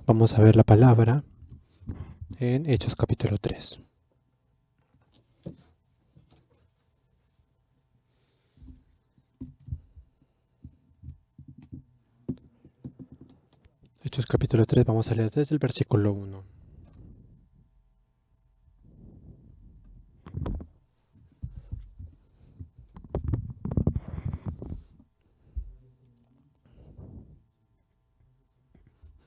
Vamos a ver la palabra en Hechos capítulo 3. Hechos capítulo 3, vamos a leer desde el versículo 1.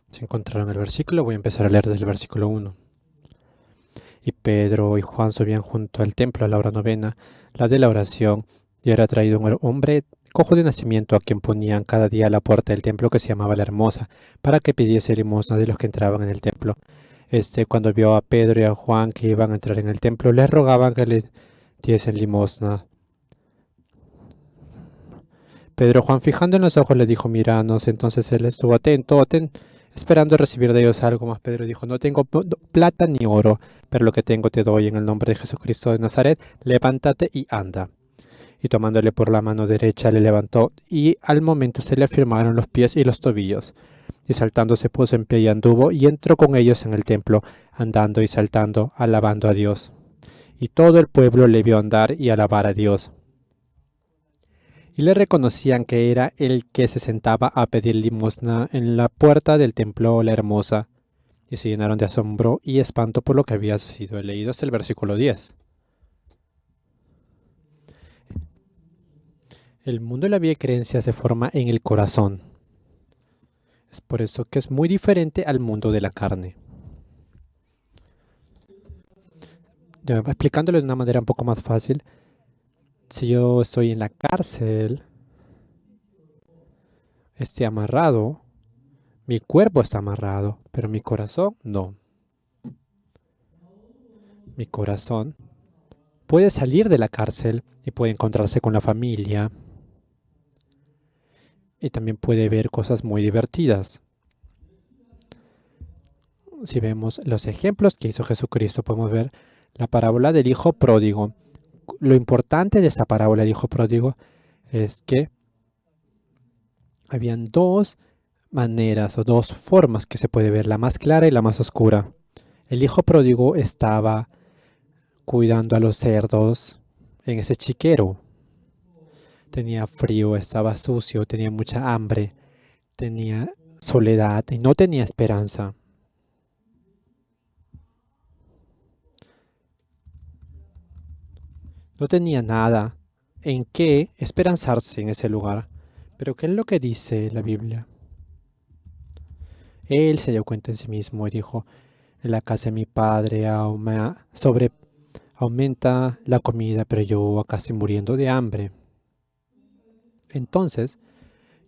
Se encontraron el versículo, voy a empezar a leer desde el versículo 1. Y Pedro y Juan subían junto al templo a la hora novena, la de la oración, y era traído un hombre cojo de nacimiento a quien ponían cada día a la puerta del templo que se llamaba la Hermosa, para que pidiese limosna de los que entraban en el templo. Cuando vio a Pedro y a Juan que iban a entrar en el templo, les rogaban que le diesen limosna. Pedro Juan, fijando en los ojos, le dijo, míranos. Entonces él estuvo atento, esperando recibir de ellos algo más. Pedro dijo, no tengo plata ni oro, pero lo que tengo te doy en el nombre de Jesucristo de Nazaret, levántate y anda. Y tomándole por la mano derecha le levantó, y al momento se le afirmaron los pies y los tobillos. Y saltando se puso en pie y anduvo, y entró con ellos en el templo, andando y saltando, alabando a Dios. Y todo el pueblo le vio andar y alabar a Dios. Y le reconocían que era el que se sentaba a pedir limosna en la puerta del templo la Hermosa, y se llenaron de asombro y espanto por lo que había sido leído hasta el versículo 10. El mundo de la vida y creencia se forma en el corazón. Es por eso que es muy diferente al mundo de la carne. Ya, explicándolo de una manera un poco más fácil, si yo estoy en la cárcel, estoy amarrado, mi cuerpo está amarrado, pero mi corazón no. Mi corazón puede salir de la cárcel y puede encontrarse con la familia y también puede ver cosas muy divertidas. Si vemos los ejemplos que hizo Jesucristo, podemos ver la parábola del hijo pródigo. Lo importante de esa parábola del hijo pródigo es que habían dos maneras o dos formas que se puede ver, la más clara y la más oscura. El hijo pródigo estaba cuidando a los cerdos en ese chiquero. Tenía frío, estaba sucio, tenía mucha hambre, tenía soledad y no tenía esperanza. No tenía nada en qué esperanzarse en ese lugar. Pero ¿qué es lo que dice la Biblia? Él se dio cuenta en sí mismo y dijo, en la casa de mi padre aumenta la comida, pero yo acá estoy muriendo de hambre. Entonces,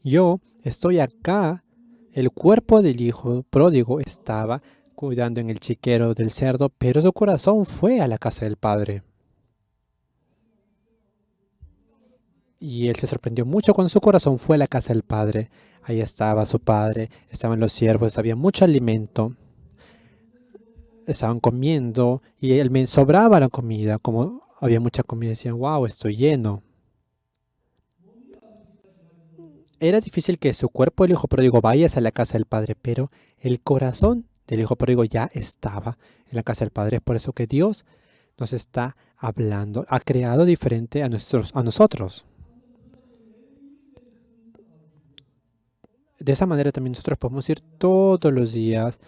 yo estoy acá, el cuerpo del hijo pródigo estaba cuidando en el chiquero del cerdo, pero su corazón fue a la casa del padre. Y él se sorprendió mucho cuando su corazón fue a la casa del padre. Ahí estaba su padre, estaban los siervos, había mucho alimento, estaban comiendo y él me sobraba la comida. Como había mucha comida, decían, wow, estoy lleno. Era difícil que su cuerpo, el hijo pródigo, vaya hacia la casa del padre, pero el corazón del hijo pródigo ya estaba en la casa del padre. Es por eso que Dios nos está hablando, ha creado diferente a nosotros. De esa manera también nosotros podemos ir todos los días.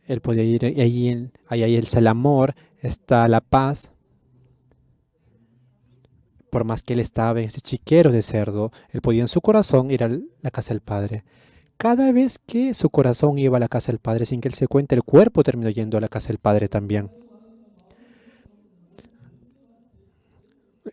Él podía ir y ahí está el amor, está la paz. Por más que él estaba en ese chiquero de cerdo, él podía en su corazón ir a la casa del Padre. Cada vez que su corazón iba a la casa del Padre sin que él se cuente, el cuerpo terminó yendo a la casa del Padre también.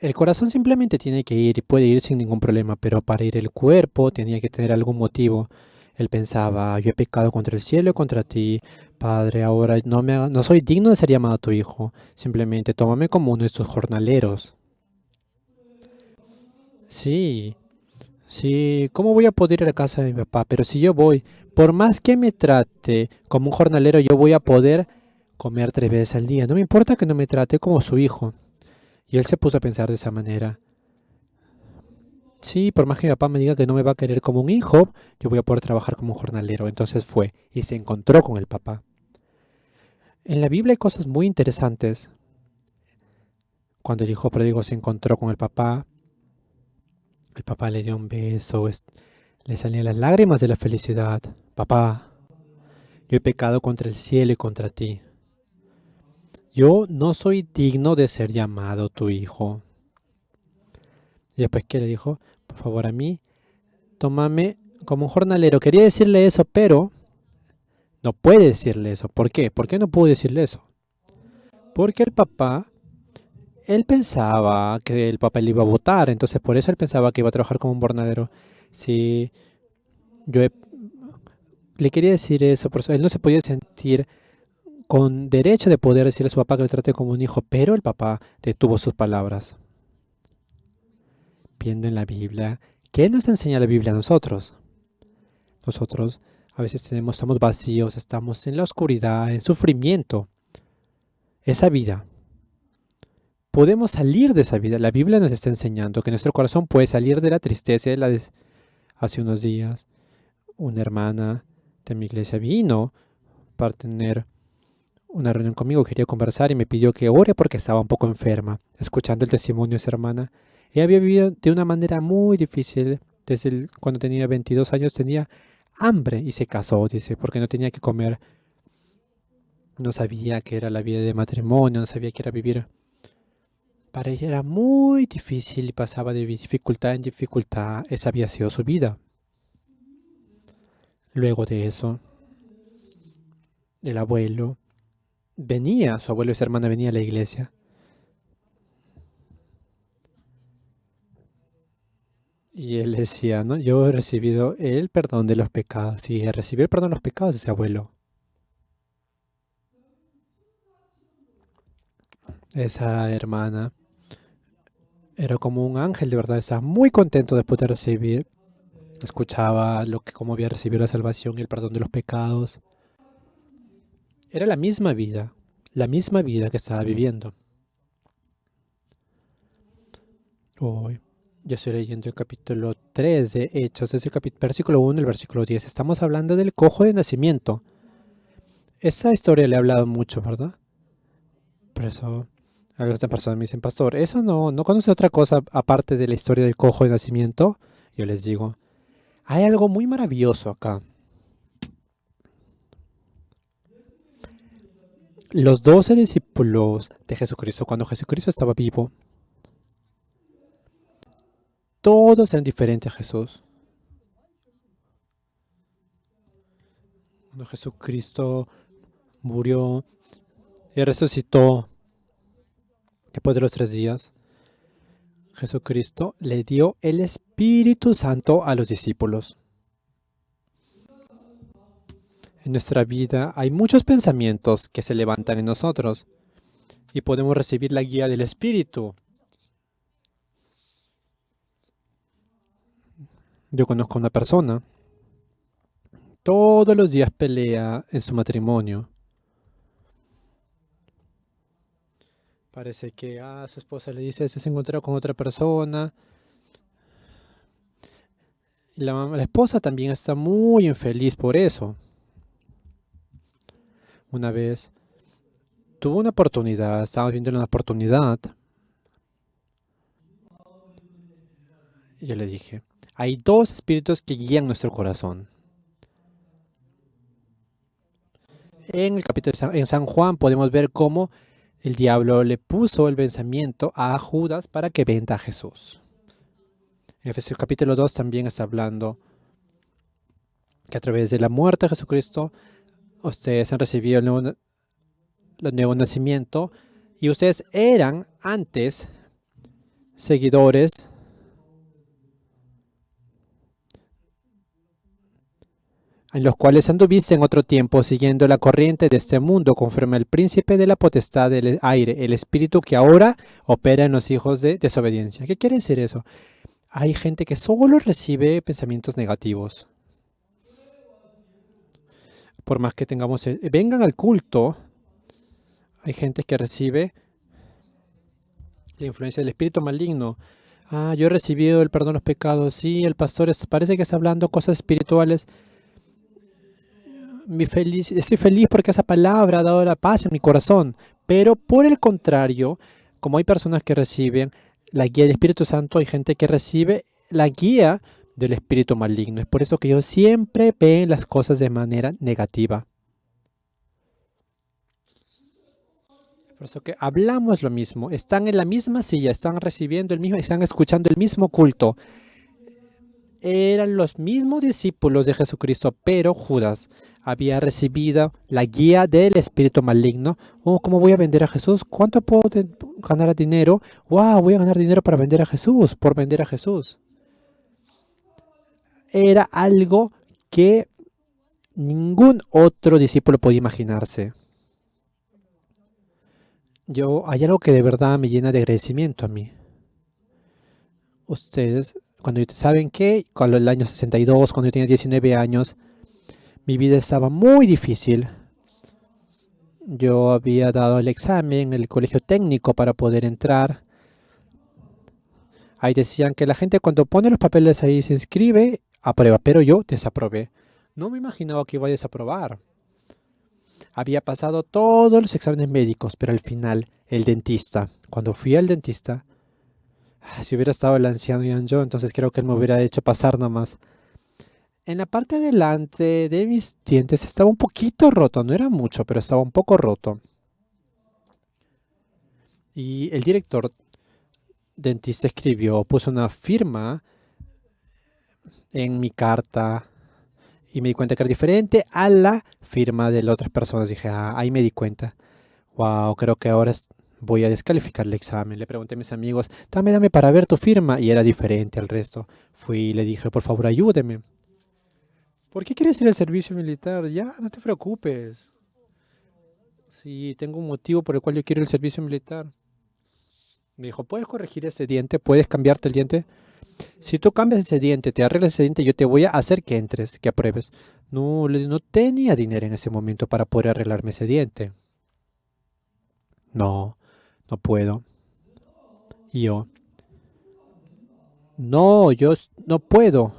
El corazón simplemente tiene que ir y puede ir sin ningún problema, pero para ir el cuerpo tenía que tener algún motivo. Él pensaba, yo he pecado contra el cielo y contra ti, Padre, ahora no soy digno de ser llamado tu hijo, simplemente tómame como uno de tus jornaleros. Sí, sí, ¿cómo voy a poder ir a la casa de mi papá? Pero si yo voy, por más que me trate como un jornalero, yo voy a poder comer 3 veces al día. No me importa que no me trate como su hijo. Y él se puso a pensar de esa manera. sí, por más que mi papá me diga que no me va a querer como un hijo, yo voy a poder trabajar como un jornalero. Entonces fue y se encontró con el papá. En la Biblia hay cosas muy interesantes. Cuando el hijo pródigo se encontró con el papá le dio un beso, le salían las lágrimas de la felicidad. Papá, yo he pecado contra el cielo y contra ti. Yo no soy digno de ser llamado tu hijo. Y después que le dijo, por favor a mí, tómame como un jornalero. Quería decirle eso, pero no puede decirle eso. ¿Por qué? ¿Por qué no pudo decirle eso? Porque el papá, él pensaba que el papá le iba a votar, entonces por eso él pensaba que iba a trabajar como un jornalero. Si yo le quería decir eso, por eso él no se podía sentir con derecho de poder decirle a su papá que lo trate como un hijo, pero el papá detuvo sus palabras. Viendo en la Biblia, ¿qué nos enseña la Biblia a nosotros? Nosotros a veces estamos vacíos, estamos en la oscuridad, en sufrimiento. Esa vida, podemos salir de esa vida. La Biblia nos está enseñando que nuestro corazón puede salir de la tristeza. Hace unos días, una hermana de mi iglesia vino para tener una reunión conmigo, quería conversar y me pidió que ore porque estaba un poco enferma. Escuchando el testimonio de esa hermana, ella había vivido de una manera muy difícil. Cuando tenía 22 años tenía hambre y se casó, dice, porque no tenía que comer. No sabía qué era la vida de matrimonio, no sabía qué era vivir. Para ella era muy difícil y pasaba de dificultad en dificultad. Esa había sido su vida. Luego de eso, el abuelo su abuelo y su hermana venía a la iglesia. Y él decía, ¿no? Yo he recibido el perdón de los pecados. Sí, recibió el perdón de los pecados de ese abuelo. Esa hermana era como un ángel, de verdad. Estaba muy contento después de recibir. Escuchaba cómo había recibido la salvación y el perdón de los pecados. Era la misma vida que estaba viviendo. Hoy, yo estoy leyendo el capítulo 3 de Hechos, es el versículo 1 y el versículo 10. Estamos hablando del cojo de nacimiento. Esa historia le he hablado mucho, ¿verdad? Por eso, algunas personas me dicen, pastor, ¿eso no conoce otra cosa aparte de la historia del cojo de nacimiento? Yo les digo, hay algo muy maravilloso acá. Los 12 discípulos de Jesucristo, cuando Jesucristo estaba vivo, todos eran diferentes a Jesús. Cuando Jesucristo murió y resucitó después de los 3 días, Jesucristo le dio el Espíritu Santo a los discípulos. En nuestra vida hay muchos pensamientos que se levantan en nosotros y podemos recibir la guía del Espíritu. Yo conozco a una persona, todos los días pelea en su matrimonio. Parece que su esposa le dice, se encontró con otra persona. Y la esposa también está muy infeliz por eso. Una vez tuvo una oportunidad, estaba viendo una oportunidad. Y yo le dije, hay dos espíritus que guían nuestro corazón. En el capítulo en San Juan podemos ver cómo el diablo le puso el pensamiento a Judas para que venda a Jesús. En Efesios capítulo 2 también está hablando que a través de la muerte de Jesucristo ustedes han recibido el nuevo nacimiento y ustedes eran antes seguidores en los cuales anduviste en otro tiempo siguiendo la corriente de este mundo conforme al príncipe de la potestad del aire, el espíritu que ahora opera en los hijos de desobediencia. ¿Qué quiere decir eso? Hay gente que solo recibe pensamientos negativos. Por más que tengamos, vengan al culto, hay gente que recibe la influencia del espíritu maligno. Ah, yo he recibido el perdón de los pecados. Sí, el pastor parece que está hablando cosas espirituales. Estoy feliz porque esa palabra ha dado la paz en mi corazón. Pero por el contrario, como hay personas que reciben la guía del Espíritu Santo, hay gente que recibe la guía del espíritu maligno. Es por eso que yo siempre veo las cosas de manera negativa. Por eso que hablamos lo mismo. Están en la misma silla, están recibiendo el mismo, están escuchando el mismo culto. Eran los mismos discípulos de Jesucristo, pero Judas había recibido la guía del espíritu maligno. Oh, ¿cómo voy a vender a Jesús? ¿Cuánto puedo ganar dinero? Wow, voy a ganar dinero para vender a Jesús, por vender a Jesús. Era algo que ningún otro discípulo podía imaginarse. Hay algo que de verdad me llena de agradecimiento a mí. Ustedes, saben que, cuando el año 62, cuando yo tenía 19 años, mi vida estaba muy difícil. Yo había dado el examen en el colegio técnico para poder entrar. Ahí decían que la gente cuando pone los papeles ahí se inscribe, aprueba, pero yo desaprobé. No me imaginaba que iba a desaprobar. Había pasado todos los exámenes médicos, pero al final el dentista, cuando fui al dentista, si hubiera estado el anciano Ian yo, entonces creo que él me hubiera hecho pasar nomás. En la parte de delante de mis dientes estaba un poquito roto, no era mucho, pero estaba un poco roto. Y el director dentista puso una firma en mi carta y me di cuenta que era diferente a la firma de las otras personas. Dije, ah, ahí me di cuenta. Wow, creo que ahora voy a descalificar el examen. Le pregunté a mis amigos, dame para ver tu firma. Y era diferente al resto. Fui y le dije, por favor, ayúdeme. ¿Por qué quieres ir al servicio militar? Ya, no te preocupes. Sí, tengo un motivo por el cual yo quiero ir al servicio militar. Me dijo, ¿puedes corregir ese diente? ¿Puedes cambiarte el diente? Si tú cambias ese diente, te arreglas ese diente, yo te voy a hacer que entres, que apruebes. No, no tenía dinero en ese momento para poder arreglarme ese diente. No, no puedo. Y yo, no, no puedo.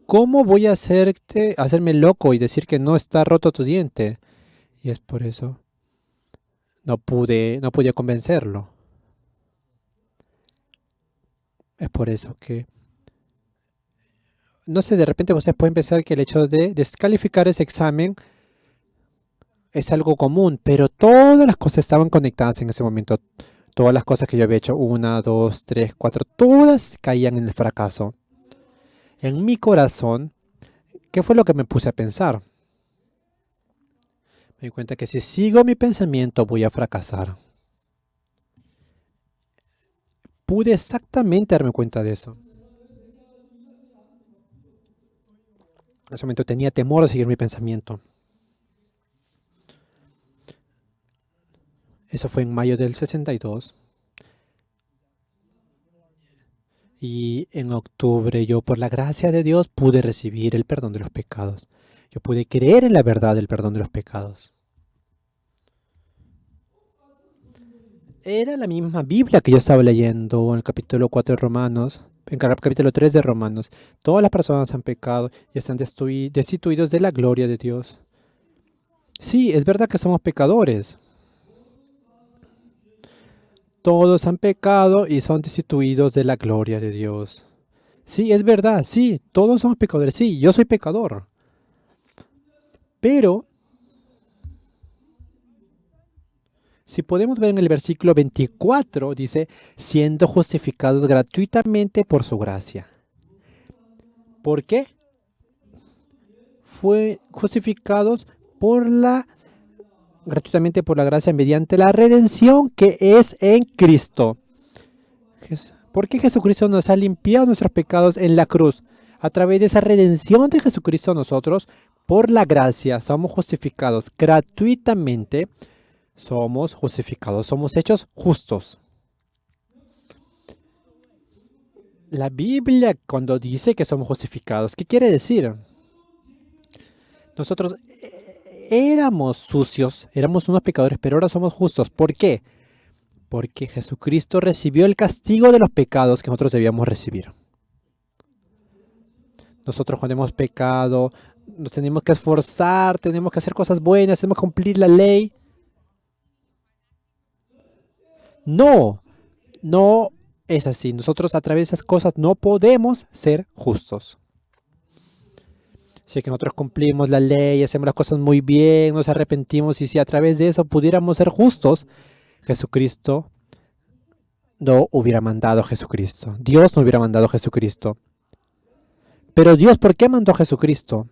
¿Cómo voy a hacerme loco y decir que no está roto tu diente? Y es por eso. No podía convencerlo. Es por eso que, no sé, de repente ustedes pueden pensar que el hecho de descalificar ese examen es algo común, pero todas las cosas estaban conectadas en ese momento. Todas las cosas que yo había hecho, una, dos, tres, cuatro, todas caían en el fracaso. En mi corazón, ¿qué fue lo que me puse a pensar? Me di cuenta que si sigo mi pensamiento voy a fracasar. Pude exactamente darme cuenta de eso. En ese momento tenía temor de seguir mi pensamiento. Eso fue en mayo del 62. Y en octubre yo, por la gracia de Dios, pude recibir el perdón de los pecados. Yo pude creer en la verdad del perdón de los pecados. Era la misma Biblia que yo estaba leyendo en el capítulo 4 de Romanos, en el capítulo 3 de Romanos. Todas las personas han pecado y están destituidos de la gloria de Dios. Sí, es verdad que somos pecadores. Todos han pecado y son destituidos de la gloria de Dios. Sí, es verdad, sí, todos somos pecadores. Sí, yo soy pecador. Pero, si podemos ver en el versículo 24, dice, siendo justificados gratuitamente por su gracia. ¿Por qué? Fue justificados gratuitamente por la gracia mediante la redención que es en Cristo. ¿Por qué Jesucristo nos ha limpiado nuestros pecados en la cruz? A través de esa redención de Jesucristo nosotros, por la gracia, somos justificados gratuitamente. Somos justificados, somos hechos justos. La Biblia cuando dice que somos justificados, ¿qué quiere decir? Nosotros éramos sucios, éramos unos pecadores, pero ahora somos justos. ¿Por qué? Porque Jesucristo recibió el castigo de los pecados que nosotros debíamos recibir. Nosotros cuando hemos pecado, nos tenemos que esforzar, tenemos que hacer cosas buenas, tenemos que cumplir la ley. No, no es así. Nosotros a través de esas cosas no podemos ser justos. Si es que nosotros cumplimos la ley, hacemos las cosas muy bien, nos arrepentimos y si a través de eso pudiéramos ser justos, Jesucristo no hubiera mandado a Jesucristo. Dios no hubiera mandado a Jesucristo. Pero Dios, ¿por qué mandó a Jesucristo?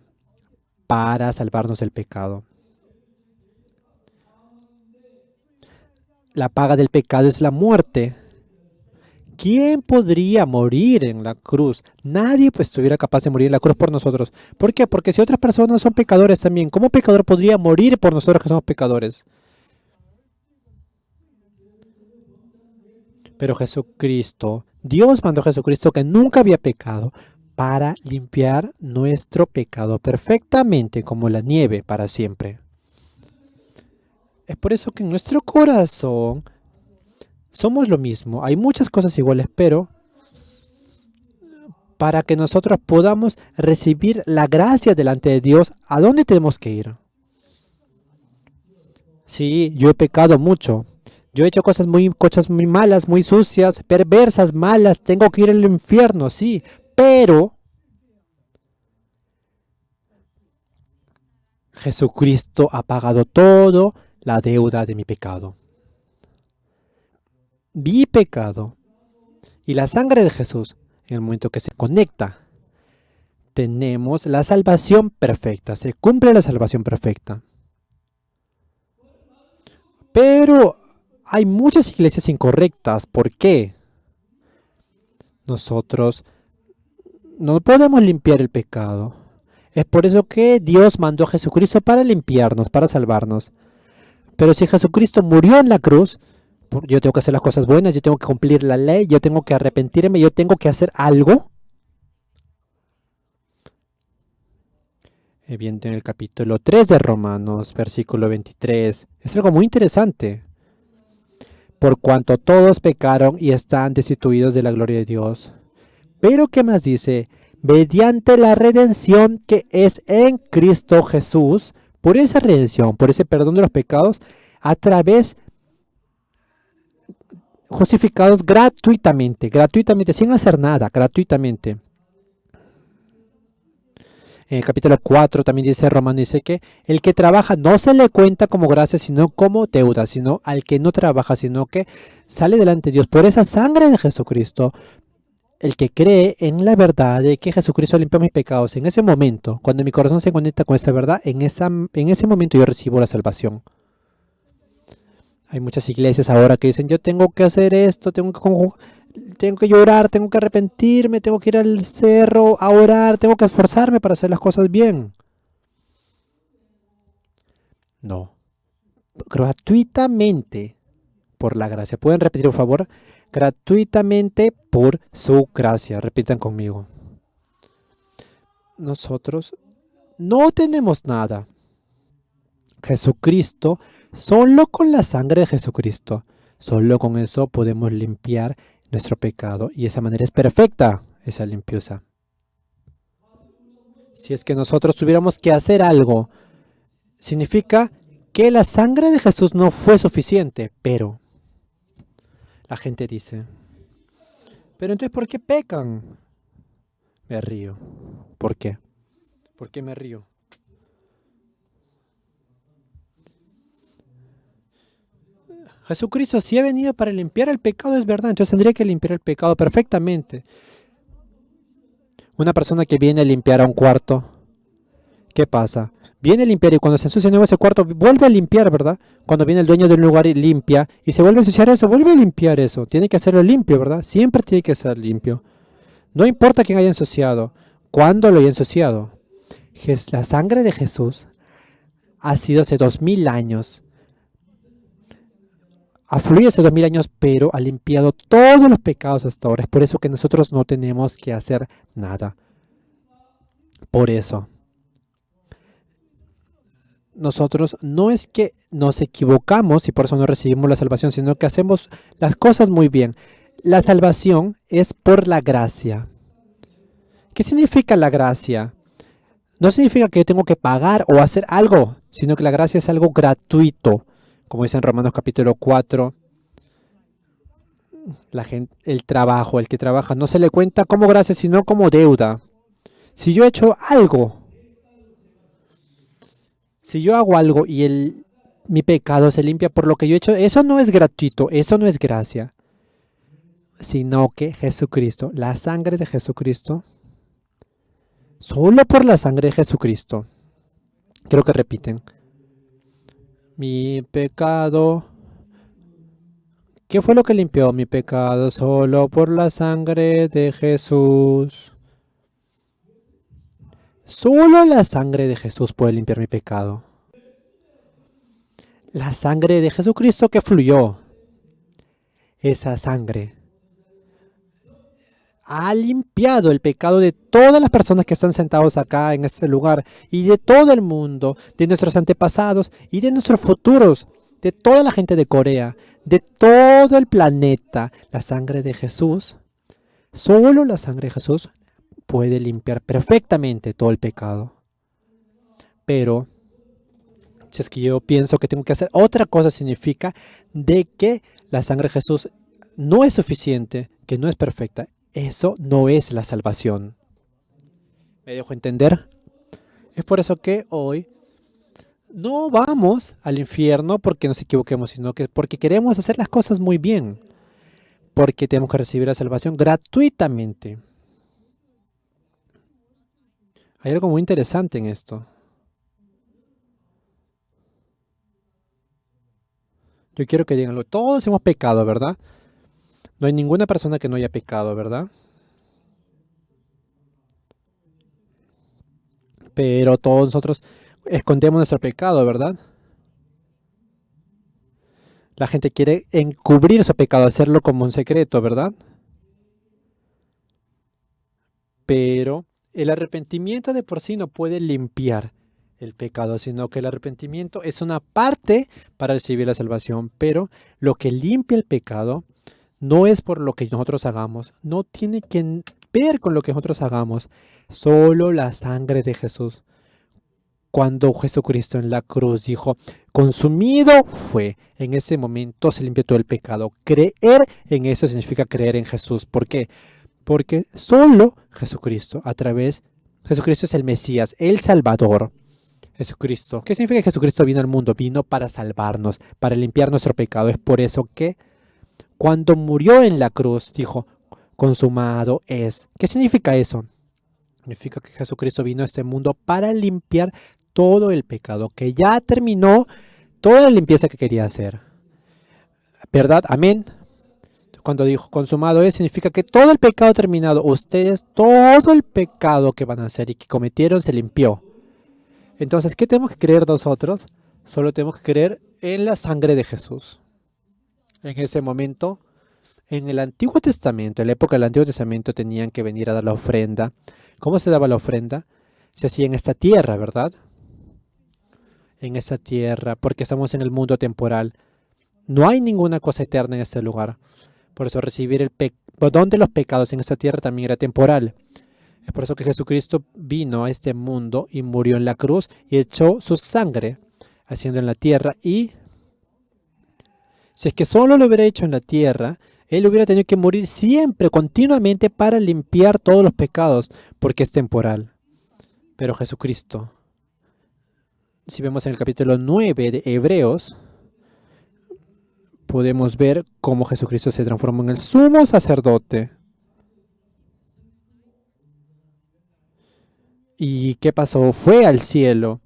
Para salvarnos del pecado. La paga del pecado es la muerte. ¿Quién podría morir en la cruz? Nadie pues estuviera capaz de morir en la cruz por nosotros. ¿Por qué? Porque si otras personas son pecadores también, ¿cómo un pecador podría morir por nosotros que somos pecadores? Pero Jesucristo, Dios mandó a Jesucristo que nunca había pecado para limpiar nuestro pecado perfectamente como la nieve para siempre. Es por eso que en nuestro corazón somos lo mismo. Hay muchas cosas iguales, pero para que nosotros podamos recibir la gracia delante de Dios, ¿a dónde tenemos que ir? Sí, yo he pecado mucho. Yo he hecho cosas muy malas, muy sucias, perversas, malas. Tengo que ir al infierno, sí. Pero Jesucristo ha pagado toda la deuda de mi pecado. Mi pecado y la sangre de Jesús, en el momento que se conecta, tenemos la salvación perfecta. Se cumple la salvación perfecta. Pero hay muchas iglesias incorrectas. ¿Por qué? Nosotros no podemos limpiar el pecado. Es por eso que Dios mandó a Jesucristo para limpiarnos, para salvarnos. Pero si Jesucristo murió en la cruz, yo tengo que hacer las cosas buenas, yo tengo que cumplir la ley, yo tengo que arrepentirme, yo tengo que hacer algo. Bien, en el capítulo 3 de Romanos, versículo 23, es algo muy interesante. Por cuanto todos pecaron y están destituidos de la gloria de Dios. Pero ¿qué más dice? Mediante la redención que es en Cristo Jesús, por esa redención, por ese perdón de los pecados, a través justificados gratuitamente, sin hacer nada, gratuitamente. En el capítulo 4 también dice Romano, dice que el que trabaja no se le cuenta como gracia, sino como deuda, sino al que no trabaja, sino que sale delante de Dios por esa sangre de Jesucristo. El que cree en la verdad de que Jesucristo limpió mis pecados, en ese momento, cuando mi corazón se conecta con esa verdad, en ese momento yo recibo la salvación. Hay muchas iglesias ahora que dicen, yo tengo que hacer esto, tengo que llorar, tengo que arrepentirme, tengo que ir al cerro a orar, tengo que esforzarme para hacer las cosas bien. No. Gratuitamente, por la gracia. ¿Pueden repetir, por favor? Gratuitamente por su gracia. Repitan conmigo. Nosotros no tenemos nada. Jesucristo, solo con la sangre de Jesucristo, solo con eso podemos limpiar nuestro pecado. Y esa manera es perfecta, esa limpieza. Si es que nosotros tuviéramos que hacer algo, significa que la sangre de Jesús no fue suficiente, pero la gente dice, pero entonces ¿por qué pecan? Me río. ¿Por qué? ¿Por qué me río? Jesucristo sí ha venido para limpiar el pecado, es verdad, entonces tendría que limpiar el pecado perfectamente. Una persona que viene a limpiar a un cuarto, ¿qué pasa? Viene a limpiar y cuando se ensucia de nuevo ese cuarto, vuelve a limpiar, ¿verdad? Cuando viene el dueño del lugar y limpia y se vuelve a ensuciar eso, vuelve a limpiar eso. Tiene que hacerlo limpio, ¿verdad? Siempre tiene que ser limpio. No importa quién haya ensuciado, cuándo lo haya ensuciado. La sangre de Jesús ha sido hace 2000 años. Ha fluido hace 2000 años, pero ha limpiado todos los pecados hasta ahora. Es por eso que nosotros no tenemos que hacer nada. Por eso. nosotros no es que nos equivocamos y por eso no recibimos la salvación, sino que hacemos las cosas muy bien. La salvación es por la gracia. ¿Qué significa la gracia? No significa que yo tengo que pagar o hacer algo, sino que la gracia es algo gratuito. Como dice en Romanos capítulo 4, la gente, el trabajo, el que trabaja, no se le cuenta como gracia, sino como deuda. Si yo he hecho algo, si yo hago algo y mi pecado se limpia por lo que yo he hecho, eso no es gratuito, eso no es gracia, sino que Jesucristo, la sangre de Jesucristo, solo por la sangre de Jesucristo, creo que repiten, mi pecado, ¿qué fue lo que limpió mi pecado? Solo por la sangre de Jesús. Solo la sangre de Jesús puede limpiar mi pecado. La sangre de Jesucristo que fluyó. Esa sangre ha limpiado el pecado de todas las personas que están sentados acá en este lugar y de todo el mundo, de nuestros antepasados y de nuestros futuros, de toda la gente de Corea, de todo el planeta. La sangre de Jesús, solo la sangre de Jesús puede limpiar perfectamente todo el pecado. Pero si es que yo pienso que tengo que hacer otra cosa, significa de que la sangre de Jesús no es suficiente, que no es perfecta. Eso no es la salvación. ¿Me dejo entender? Es por eso que hoy no vamos al infierno porque nos equivoquemos, sino que porque queremos hacer las cosas muy bien. Porque tenemos que recibir la salvación gratuitamente. Hay algo muy interesante en esto. Yo quiero que diganlo. Todos hemos pecado, ¿verdad? No hay ninguna persona que no haya pecado, ¿verdad? Pero todos nosotros escondemos nuestro pecado, ¿verdad? La gente quiere encubrir su pecado, hacerlo como un secreto, ¿verdad? Pero el arrepentimiento de por sí no puede limpiar el pecado, sino que el arrepentimiento es una parte para recibir la salvación. Pero lo que limpia el pecado no es por lo que nosotros hagamos, no tiene que ver con lo que nosotros hagamos, solo la sangre de Jesús. Cuando Jesucristo en la cruz dijo, consumido fue, en ese momento se limpió todo el pecado. Creer en eso significa creer en Jesús. ¿Por qué? Porque solo Jesucristo, Jesucristo es el Mesías, el Salvador. Jesucristo. ¿Qué significa que Jesucristo vino al mundo? Vino para salvarnos, para limpiar nuestro pecado. Es por eso que cuando murió en la cruz, dijo, consumado es. ¿Qué significa eso? Significa que Jesucristo vino a este mundo para limpiar todo el pecado, que ya terminó toda la limpieza que quería hacer. ¿Verdad? Amén. Cuando dijo consumado es, significa que todo el pecado terminado. Ustedes, todo el pecado que van a hacer y que cometieron se limpió. Entonces, ¿qué tenemos que creer nosotros? Solo tenemos que creer en la sangre de Jesús. En ese momento, en el Antiguo Testamento, en la época del Antiguo Testamento, tenían que venir a dar la ofrenda. ¿Cómo se daba la ofrenda? Se hacía en esta tierra, ¿verdad? En esta tierra, porque estamos en el mundo temporal. No hay ninguna cosa eterna en este lugar. Por eso recibir el perdón de los pecados en esta tierra también era temporal. Es por eso que Jesucristo vino a este mundo y murió en la cruz y echó su sangre haciendo en la tierra. Y si es que solo lo hubiera hecho en la tierra, Él hubiera tenido que morir siempre, continuamente, para limpiar todos los pecados, porque es temporal. Pero Jesucristo, si vemos en el capítulo 9 de Hebreos, podemos ver cómo Jesucristo se transformó en el sumo sacerdote. ¿Y qué pasó? Fue al cielo.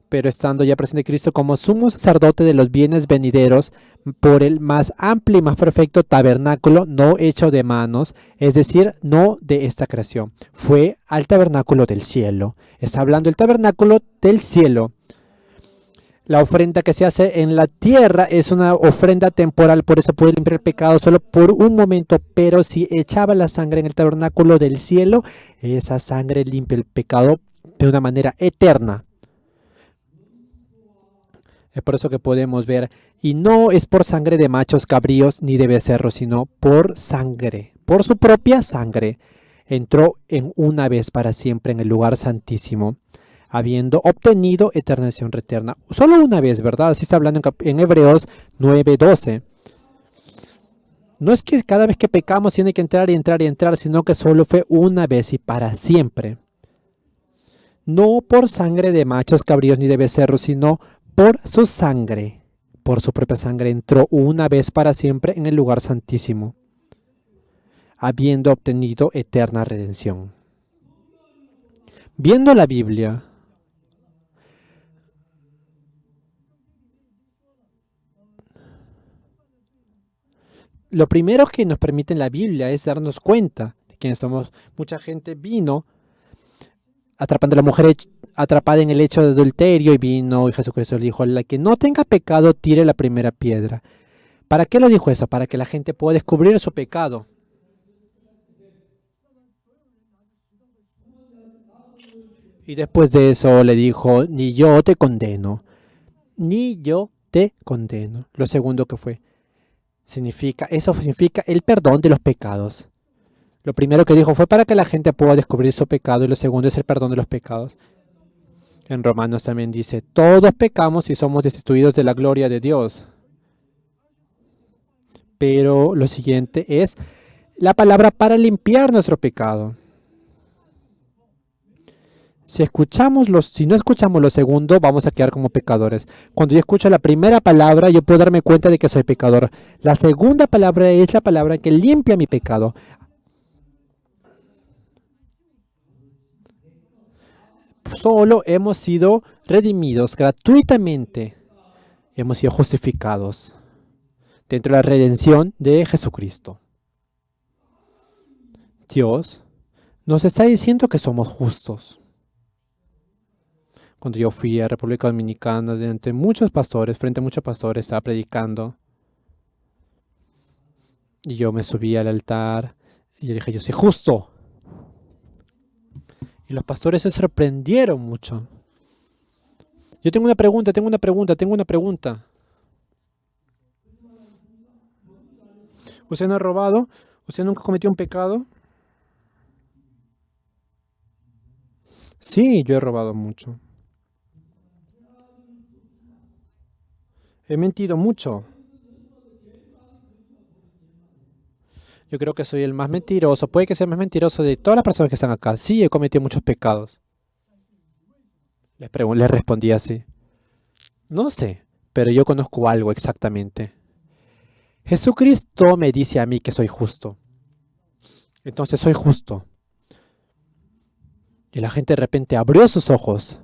Pero estando ya presente Cristo como sumo sacerdote de los bienes venideros, por el más amplio y más perfecto tabernáculo, no hecho de manos, es decir, no de esta creación. Fue al tabernáculo del cielo. Está hablando del tabernáculo del cielo. La ofrenda que se hace en la tierra es una ofrenda temporal, por eso puede limpiar el pecado solo por un momento, pero si echaba la sangre en el tabernáculo del cielo, esa sangre limpia el pecado de una manera eterna. Es por eso que podemos ver, y no es por sangre de machos cabríos ni de becerros, sino por sangre, por su propia sangre. Entró en una vez para siempre en el lugar santísimo, habiendo obtenido eternación eterna. Solo una vez, ¿verdad? Así está hablando en Hebreos 9:12. No es que cada vez que pecamos tiene que entrar y entrar y entrar, sino que solo fue una vez y para siempre. No por sangre de machos cabríos ni de becerros, sino por su sangre. Por su propia sangre entró una vez para siempre en el lugar santísimo, habiendo obtenido eterna redención. Viendo la Biblia, lo primero que nos permite la Biblia es darnos cuenta de quiénes somos. Mucha gente vino atrapando a la mujer atrapada en el hecho de adulterio y vino y Jesucristo le dijo, la que no tenga pecado tire la primera piedra. ¿Para qué lo dijo eso? Para que la gente pueda descubrir su pecado. Y después de eso le dijo, ni yo te condeno, ni yo te condeno. Lo segundo que fue, eso significa el perdón de los pecados. Lo primero que dijo fue para que la gente pueda descubrir su pecado y lo segundo es el perdón de los pecados. En Romanos también dice, todos pecamos y somos destituidos de la gloria de Dios. Pero lo siguiente es la palabra para limpiar nuestro pecado. Si no escuchamos lo segundo, vamos a quedar como pecadores. Cuando yo escucho la primera palabra, yo puedo darme cuenta de que soy pecador. La segunda palabra es la palabra que limpia mi pecado. Solo hemos sido redimidos gratuitamente. Hemos sido justificados dentro de la redención de Jesucristo. Dios nos está diciendo que somos justos. Cuando yo fui a República Dominicana, frente a muchos pastores, estaba predicando. Y yo me subí al altar y yo dije, yo soy justo. Y los pastores se sorprendieron mucho. Yo tengo una pregunta. ¿Usted no ha robado? ¿Usted nunca cometió un pecado? Sí, yo he robado mucho. He mentido mucho. Yo creo que soy el más mentiroso. Puede que sea el más mentiroso de todas las personas que están acá. Sí, he cometido muchos pecados. Les respondí así. No sé, pero yo conozco algo exactamente. Jesucristo me dice a mí que soy justo. Entonces soy justo. Y la gente de repente abrió sus ojos.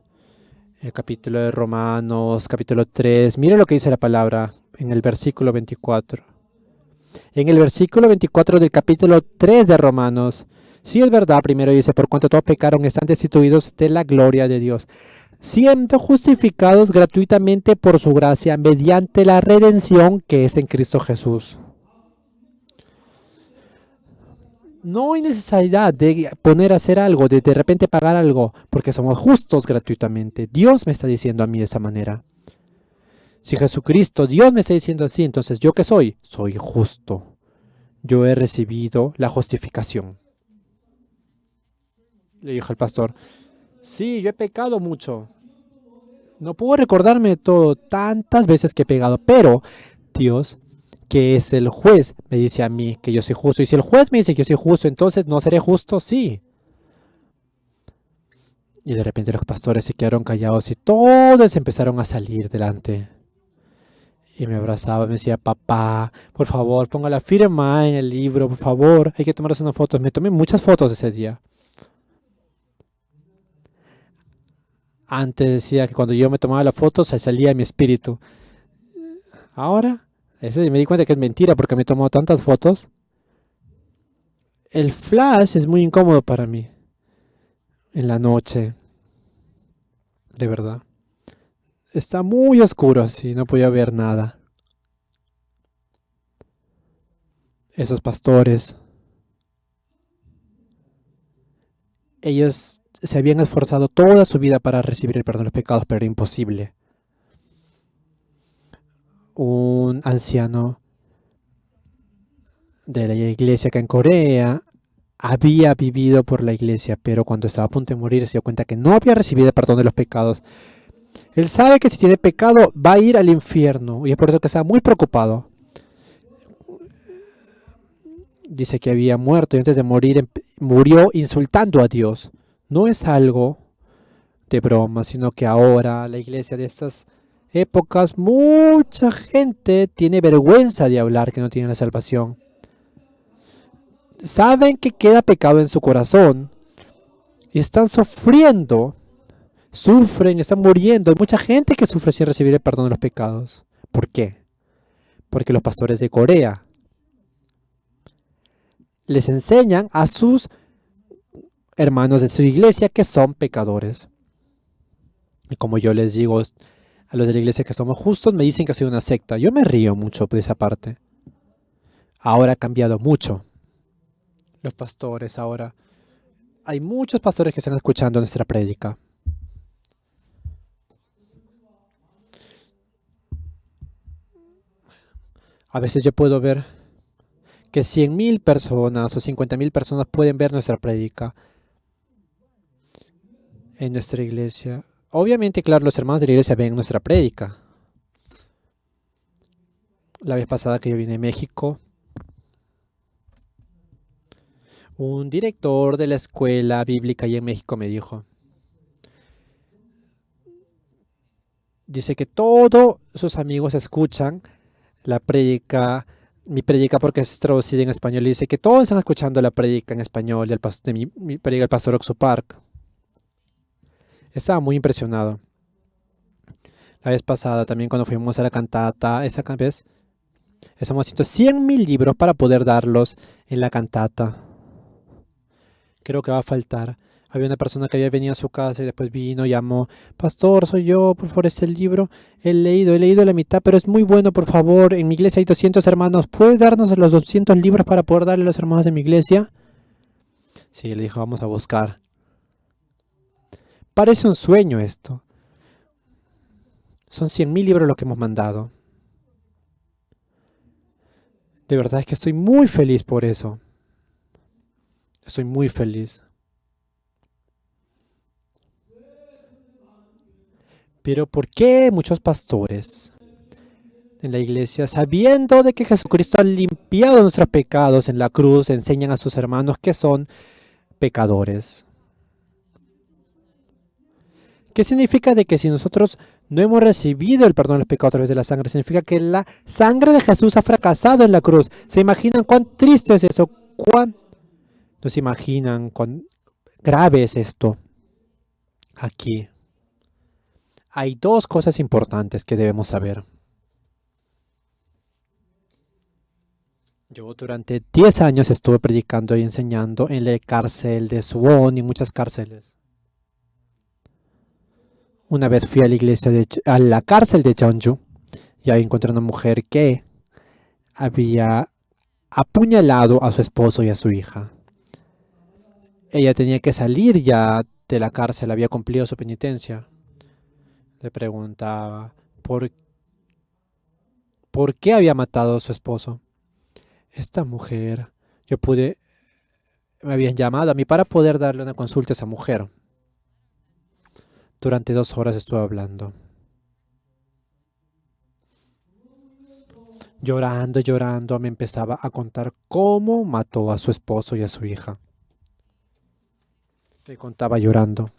El capítulo de Romanos, capítulo 3. Mire lo que dice la palabra en el versículo 24. En el versículo 24 del capítulo 3 de Romanos. Sí es verdad, primero dice, por cuanto todos pecaron, están destituidos de la gloria de Dios, siendo justificados gratuitamente por su gracia, mediante la redención que es en Cristo Jesús. No hay necesidad de poner a hacer algo, de repente pagar algo, porque somos justos gratuitamente. Dios me está diciendo a mí de esa manera. Si Jesucristo, Dios me está diciendo así, entonces ¿yo qué soy? Soy justo. Yo he recibido la justificación. Le dijo el pastor, sí, yo he pecado mucho. No puedo recordarme de todo, tantas veces que he pecado, pero Dios, que es el juez, me dice a mí que yo soy justo. Y si el juez me dice que yo soy justo, entonces ¿no seré justo? Sí. Y de repente los pastores se quedaron callados y todos empezaron a salir delante. Y me abrazaba, me decía, papá, por favor, ponga la firma en el libro, por favor, hay que tomarse unas fotos. Me tomé muchas fotos ese día. Antes decía que cuando yo me tomaba la foto se salía mi espíritu. Ahora, me di cuenta que es mentira porque me he tomado tantas fotos. El flash es muy incómodo para mí. En la noche. De verdad. Está muy oscuro así, no podía ver nada. Esos pastores. Ellos se habían esforzado toda su vida para recibir el perdón de los pecados, pero era imposible. un anciano de la iglesia acá en Corea había vivido por la iglesia, pero cuando estaba a punto de morir se dio cuenta que no había recibido el perdón de los pecados. Él sabe que si tiene pecado va a ir al infierno y es por eso que estaba muy preocupado. Dice que había muerto y antes de morir murió insultando a Dios. No es algo de broma, sino que ahora la iglesia de estas épocas, mucha gente tiene vergüenza de hablar que no tiene la salvación. Saben que queda pecado en su corazón y están sufriendo, sufren, están muriendo. Hay mucha gente que sufre sin recibir el perdón de los pecados. ¿Por qué? Porque los pastores de Corea les enseñan a sus hermanos de su iglesia que son pecadores. Y como yo les digo a los de la iglesia que somos justos, me dicen que soy una secta. Yo me río mucho de esa parte. Ahora ha cambiado mucho. Los pastores ahora. Hay muchos pastores que están escuchando nuestra prédica. A veces yo puedo ver que 100.000 personas o 50.000 personas pueden ver nuestra prédica en nuestra iglesia. Obviamente, claro, los hermanos de la iglesia ven nuestra prédica. La vez pasada que yo vine a México, un director de la escuela bíblica allá en México me dice que todos sus amigos escuchan la prédica, mi prédica porque es traducida en español, y dice que todos están escuchando la prédica en español de mi prédica del pastor Oxo Park. Estaba muy impresionado. La vez pasada también cuando fuimos a la cantata, esa vez estamos haciendo 100.000 libros para poder darlos en la cantata. Creo que va a faltar. Había una persona que había venido a su casa y después vino, llamó, pastor, soy yo, por favor, este libro. He leído la mitad, pero es muy bueno, por favor. En mi iglesia hay 200 hermanos. ¿Puedes darnos los 200 libros para poder darle a los hermanos de mi iglesia? Sí, le dijo, vamos a buscar. Parece un sueño esto. Son 100.000 libros los que hemos mandado. De verdad es que estoy muy feliz por eso. Estoy muy feliz. Pero ¿por qué muchos pastores en la iglesia, sabiendo de que Jesucristo ha limpiado nuestros pecados en la cruz, enseñan a sus hermanos que son pecadores? ¿Qué significa de que si nosotros no hemos recibido el perdón de los pecados a través de la sangre? Significa que la sangre de Jesús ha fracasado en la cruz. ¿Se imaginan cuán triste es eso? ¿No se imaginan cuán grave es esto? Aquí hay dos cosas importantes que debemos saber. Yo durante 10 años estuve predicando y enseñando en la cárcel de Suwon y en muchas cárceles. Una vez fui a la iglesia a la cárcel de Jeonju y ahí encontré una mujer que había apuñalado a su esposo y a su hija. Ella tenía que salir ya de la cárcel, había cumplido su penitencia. Le preguntaba por qué había matado a su esposo. Esta mujer, me habían llamado a mí para poder darle una consulta a esa mujer. Durante 2 horas estuve hablando. Llorando, me empezaba a contar cómo mató a su esposo y a su hija. Le contaba llorando.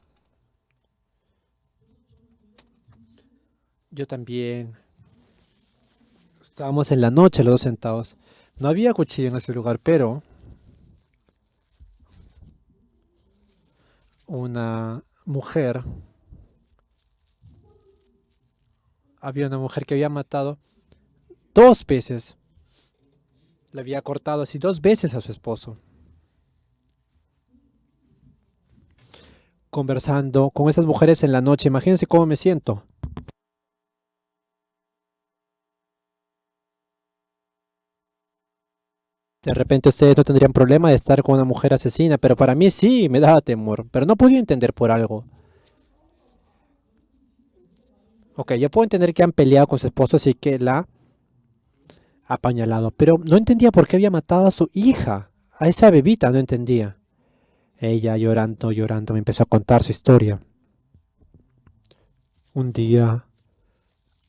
Yo también. Estábamos en la noche los dos sentados. No había cuchillo en ese lugar, pero había una mujer que había matado 2 veces. Le había cortado así 2 veces a su esposo. Conversando con esas mujeres en la noche. Imagínense cómo me siento. De repente ustedes no tendrían problema de estar con una mujer asesina, pero para mí sí, me daba temor. Pero no podía entender por algo. Ok, yo puedo entender que han peleado con su esposo, así que la apuñalado, pero no entendía por qué había matado a su hija, a esa bebita, no entendía. Ella llorando, llorando, me empezó a contar su historia. Un día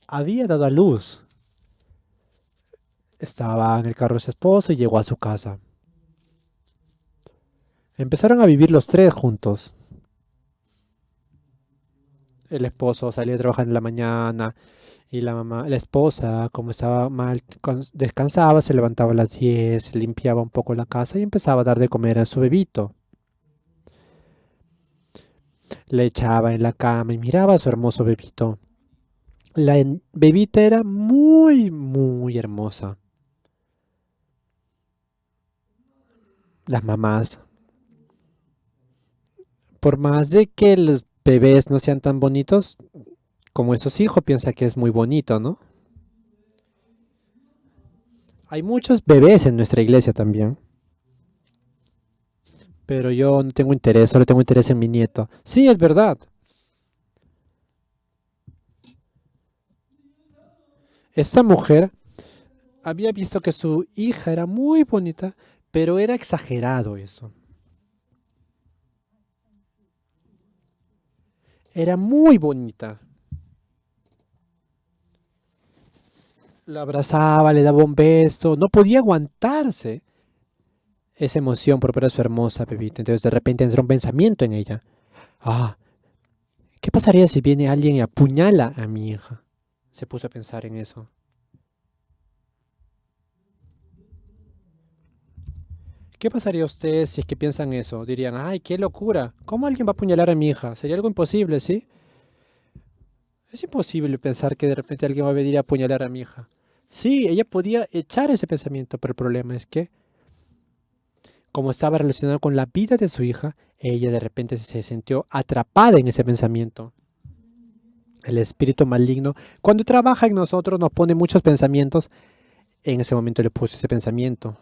había dado a luz. Estaba en el carro de su esposo y llegó a su casa. Empezaron a vivir los tres juntos. El esposo salía a trabajar en la mañana y la mamá, la esposa, como estaba mal, descansaba, se levantaba a las 10, limpiaba un poco la casa y empezaba a dar de comer a su bebito. Le echaba en la cama y miraba a su hermoso bebito. La bebita era muy, muy hermosa. Las mamás, por más de que los bebés no sean tan bonitos, como esos hijos, piensa que es muy bonito, ¿no? Hay muchos bebés en nuestra iglesia también, pero yo no tengo interés, solo tengo interés en mi nieto. Sí, es verdad. Esta mujer había visto que su hija era muy bonita, pero era exagerado eso. Era muy bonita. La abrazaba, le daba un beso, no podía aguantarse esa emoción por ver a su hermosa bebita. Entonces de repente entró un pensamiento en ella. Ah, ¿qué pasaría si viene alguien y apuñala a mi hija? Se puso a pensar en eso. ¿Qué pasaría a ustedes si es que piensan eso? Dirían, ay, qué locura. ¿Cómo alguien va a apuñalar a mi hija? Sería algo imposible, ¿sí? Es imposible pensar que de repente alguien va a venir a apuñalar a mi hija. Sí, ella podía echar ese pensamiento, pero el problema es que, como estaba relacionado con la vida de su hija, ella de repente se sintió atrapada en ese pensamiento. El espíritu maligno, cuando trabaja en nosotros, nos pone muchos pensamientos. En ese momento le puso ese pensamiento.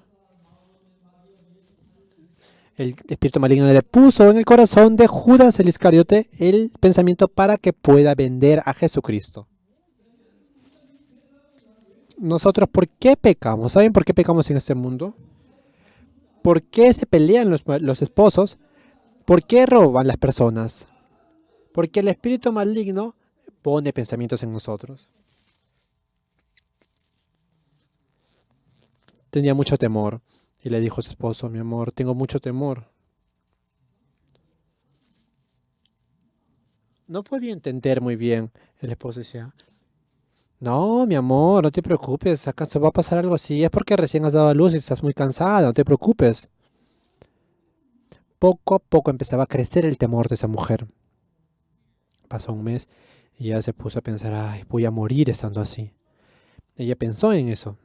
El espíritu maligno le puso en el corazón de Judas el Iscariote el pensamiento para que pueda vender a Jesucristo. Nosotros, ¿por qué pecamos? ¿Saben por qué pecamos en este mundo? ¿Por qué se pelean los esposos? ¿Por qué roban las personas? Porque el espíritu maligno pone pensamientos en nosotros. Tenía mucho temor y le dijo a su esposo, mi amor, tengo mucho temor. No podía entender muy bien. El esposo decía, no, mi amor, no te preocupes, ¿acaso va a pasar algo así? Es porque recién has dado a luz y estás muy cansada, no te preocupes. Poco a poco empezaba a crecer el temor de esa mujer. Pasó un mes y ella se puso a pensar, ay, voy a morir estando así. Ella pensó en eso.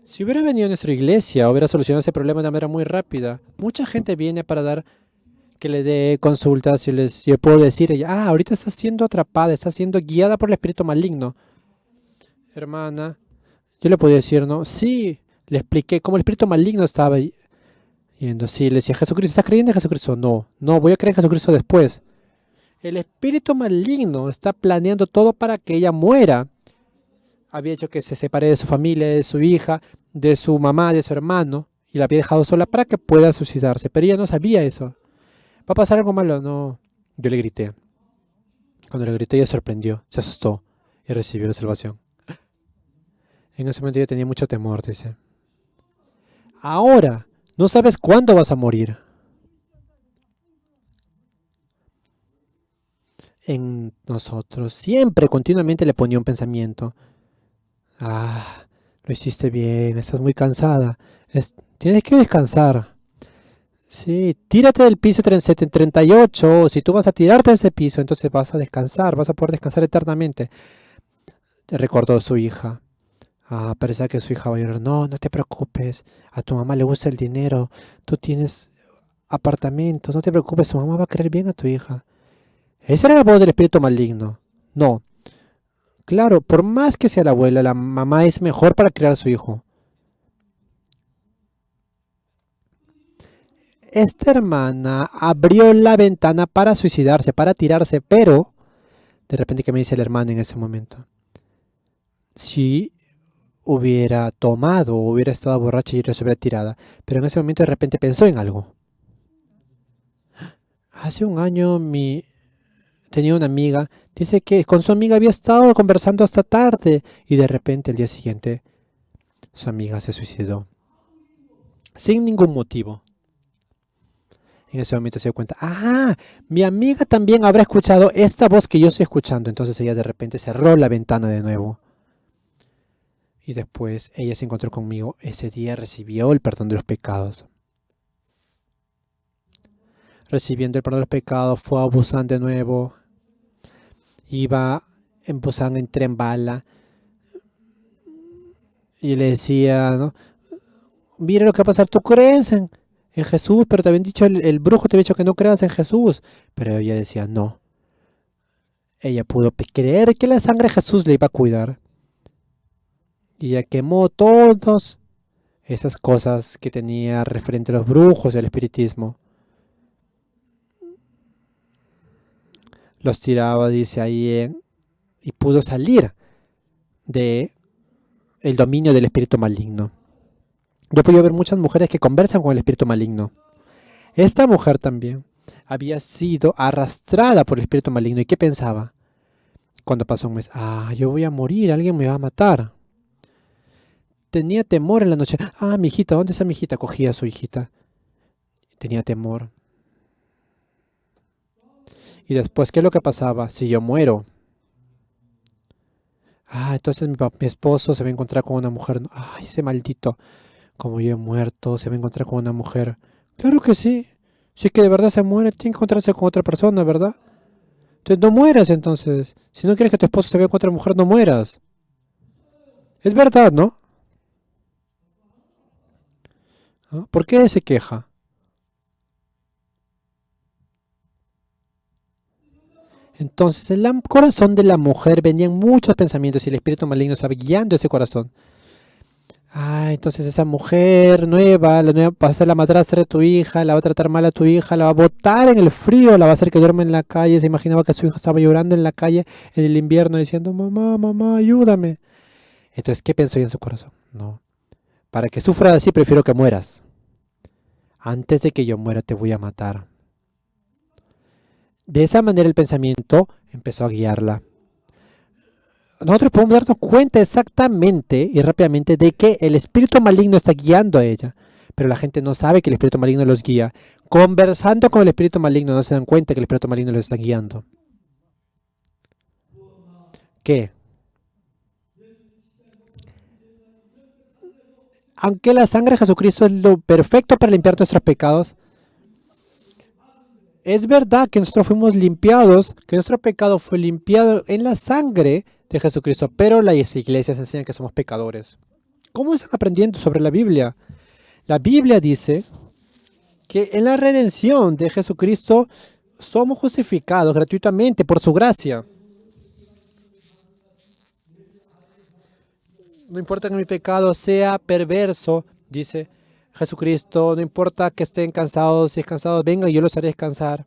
Si hubiera venido a nuestra iglesia, hubiera solucionado ese problema de una manera muy rápida. Mucha gente viene para dar que le dé consultas y yo puedo decir, ahorita está siendo atrapada, está siendo guiada por el espíritu maligno. Hermana, yo le podía decir, ¿no? Sí, le expliqué cómo el espíritu maligno estaba yendo. Sí, le decía, Jesucristo, ¿estás creyendo en Jesucristo? No, no, voy a creer en Jesucristo después. El espíritu maligno está planeando todo para que ella muera. Había hecho que se separe de su familia, de su hija, de su mamá, de su hermano, y la había dejado sola para que pueda suicidarse. Pero ella no sabía eso. ¿Va a pasar algo malo? No. Yo le grité. Cuando le grité, ella se sorprendió, se asustó y recibió la salvación. En ese momento ella tenía mucho temor, dice. Ahora, no sabes cuándo vas a morir. En nosotros siempre, continuamente le ponía un pensamiento. Ah, lo hiciste bien, estás muy cansada. Tienes que descansar. Sí, tírate del piso 38. Si tú vas a tirarte de ese piso, entonces vas a descansar, vas a poder descansar eternamente. Te recordó su hija. Ah, parecía que su hija va a llorar. No, no te preocupes. A tu mamá le gusta el dinero. Tú tienes apartamentos. No te preocupes, su mamá va a querer bien a tu hija. Esa era la voz del espíritu maligno. No, claro, por más que sea la abuela, la mamá es mejor para criar a su hijo. Esta hermana abrió la ventana para suicidarse, para tirarse, pero de repente, ¿qué me dice el hermano en ese momento? si hubiera tomado o hubiera estado borracha y se hubiera tirada. Pero en ese momento de repente pensó en algo. Hace un año tenía una amiga, dice que con su amiga había estado conversando hasta tarde y de repente el día siguiente su amiga se suicidó. Sin ningún motivo. En ese momento se dio cuenta, mi amiga también habrá escuchado esta voz que yo estoy escuchando. Entonces ella de repente cerró la ventana de nuevo. Y después ella se encontró conmigo. Ese día recibió el perdón de los pecados. Recibiendo el perdón de los pecados, fue a Busan de nuevo. Iba en Busan en tren bala. Y le decía, ¿no? Mira lo que va a pasar, tú crees en Jesús, pero te habían dicho, el brujo te había dicho que no creas en Jesús. Pero ella decía, no. Ella pudo creer que la sangre de Jesús le iba a cuidar. Y ella quemó todas esas cosas que tenía referente a los brujos y al espiritismo. Los tiraba, dice ahí, y pudo salir de el dominio del espíritu maligno. Yo pude ver muchas mujeres que conversan con el espíritu maligno. Esta mujer también había sido arrastrada por el espíritu maligno. ¿Y qué pensaba? Cuando pasó un mes, yo voy a morir, alguien me va a matar. Tenía temor en la noche. Mi hijita, ¿dónde está mi hijita? Cogía a su hijita. Tenía temor. Y después, ¿qué es lo que pasaba? Si yo muero. Entonces mi esposo se va a encontrar con una mujer. Ese maldito. Como yo he muerto, se va a encontrar con una mujer. Claro que sí. Si es que de verdad se muere, tiene que encontrarse con otra persona, ¿verdad? Entonces no mueras entonces. Si no quieres que tu esposo se vea con otra mujer, no mueras. Es verdad, ¿no? ¿Por qué se queja? Entonces, en el corazón de la mujer venían muchos pensamientos y el espíritu maligno estaba guiando ese corazón. Entonces esa mujer nueva, la nueva va a ser la madrastra de tu hija, la va a tratar mal a tu hija, la va a botar en el frío, la va a hacer que duerma en la calle. Se imaginaba que su hija estaba llorando en la calle en el invierno diciendo, mamá, mamá, ayúdame. Entonces, ¿qué pensó ella en su corazón? No, para que sufras así prefiero que mueras. Antes de que yo muera te voy a matar. De esa manera el pensamiento empezó a guiarla. Nosotros podemos darnos cuenta exactamente y rápidamente de que el espíritu maligno está guiando a ella, pero la gente no sabe que el espíritu maligno los guía. Conversando con el espíritu maligno no se dan cuenta que el espíritu maligno los está guiando. ¿Qué? Aunque la sangre de Jesucristo es lo perfecto para limpiar nuestros pecados, es verdad que nosotros fuimos limpiados, que nuestro pecado fue limpiado en la sangre de Jesucristo, pero las iglesias enseñan que somos pecadores. ¿Cómo están aprendiendo sobre la Biblia? La Biblia dice que en la redención de Jesucristo somos justificados gratuitamente por su gracia. No importa que mi pecado sea perverso, dice Jesucristo, no importa que estén cansados, si es cansados, vengan y yo los haré descansar.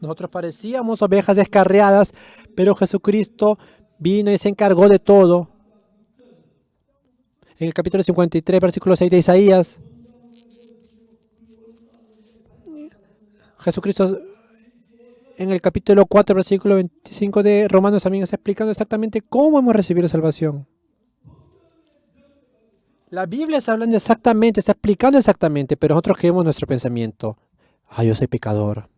Nosotros parecíamos ovejas descarriadas, pero Jesucristo vino y se encargó de todo. En el capítulo 53, versículo 6 de Isaías, Jesucristo en el capítulo 4, versículo 25 de Romanos también está explicando exactamente cómo hemos recibido salvación. La Biblia está hablando exactamente, está explicando exactamente, pero nosotros creemos nuestro pensamiento. Yo soy pecador.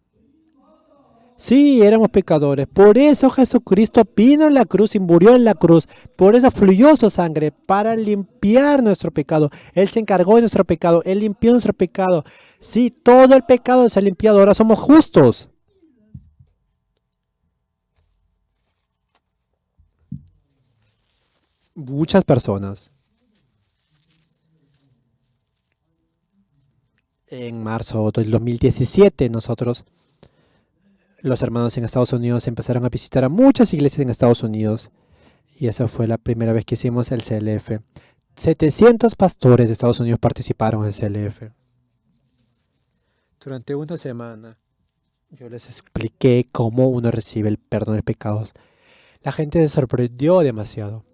Sí, éramos pecadores. Por eso Jesucristo vino en la cruz y murió en la cruz. Por eso fluyó su sangre para limpiar nuestro pecado. Él se encargó de nuestro pecado. Él limpió nuestro pecado. Sí, todo el pecado se ha limpiado. Ahora somos justos. Muchas personas. En marzo del 2017 nosotros, los hermanos en Estados Unidos, empezaron a visitar a muchas iglesias en Estados Unidos. Y esa fue la primera vez que hicimos el CLF. 700 pastores de Estados Unidos participaron en el CLF. Durante una semana yo les expliqué cómo uno recibe el perdón de pecados. La gente se sorprendió demasiado.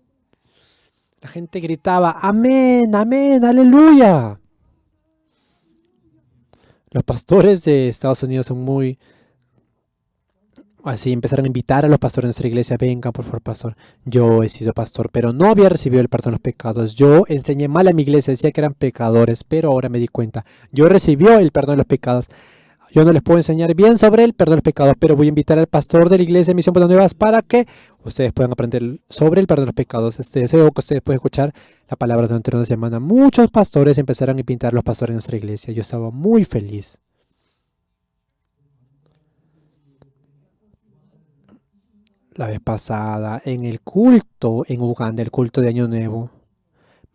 La gente gritaba, amén, amén, aleluya. Los pastores de Estados Unidos son muy así, empezaron a invitar a los pastores de nuestra iglesia, vengan por favor, pastor. Yo he sido pastor, pero no había recibido el perdón de los pecados. Yo enseñé mal a mi iglesia, decía que eran pecadores, pero ahora me di cuenta. Yo recibí el perdón de los pecados. Yo no les puedo enseñar bien sobre el perdón de los pecados, pero voy a invitar al pastor de la iglesia de Misión Buenas Nuevas para que ustedes puedan aprender sobre el perdón de los pecados. Deseo que ustedes puedan escuchar la palabra durante una semana. Muchos pastores empezaron a invitar a los pastores de nuestra iglesia. Yo estaba muy feliz. La vez pasada, en el culto en Uganda, el culto de Año Nuevo,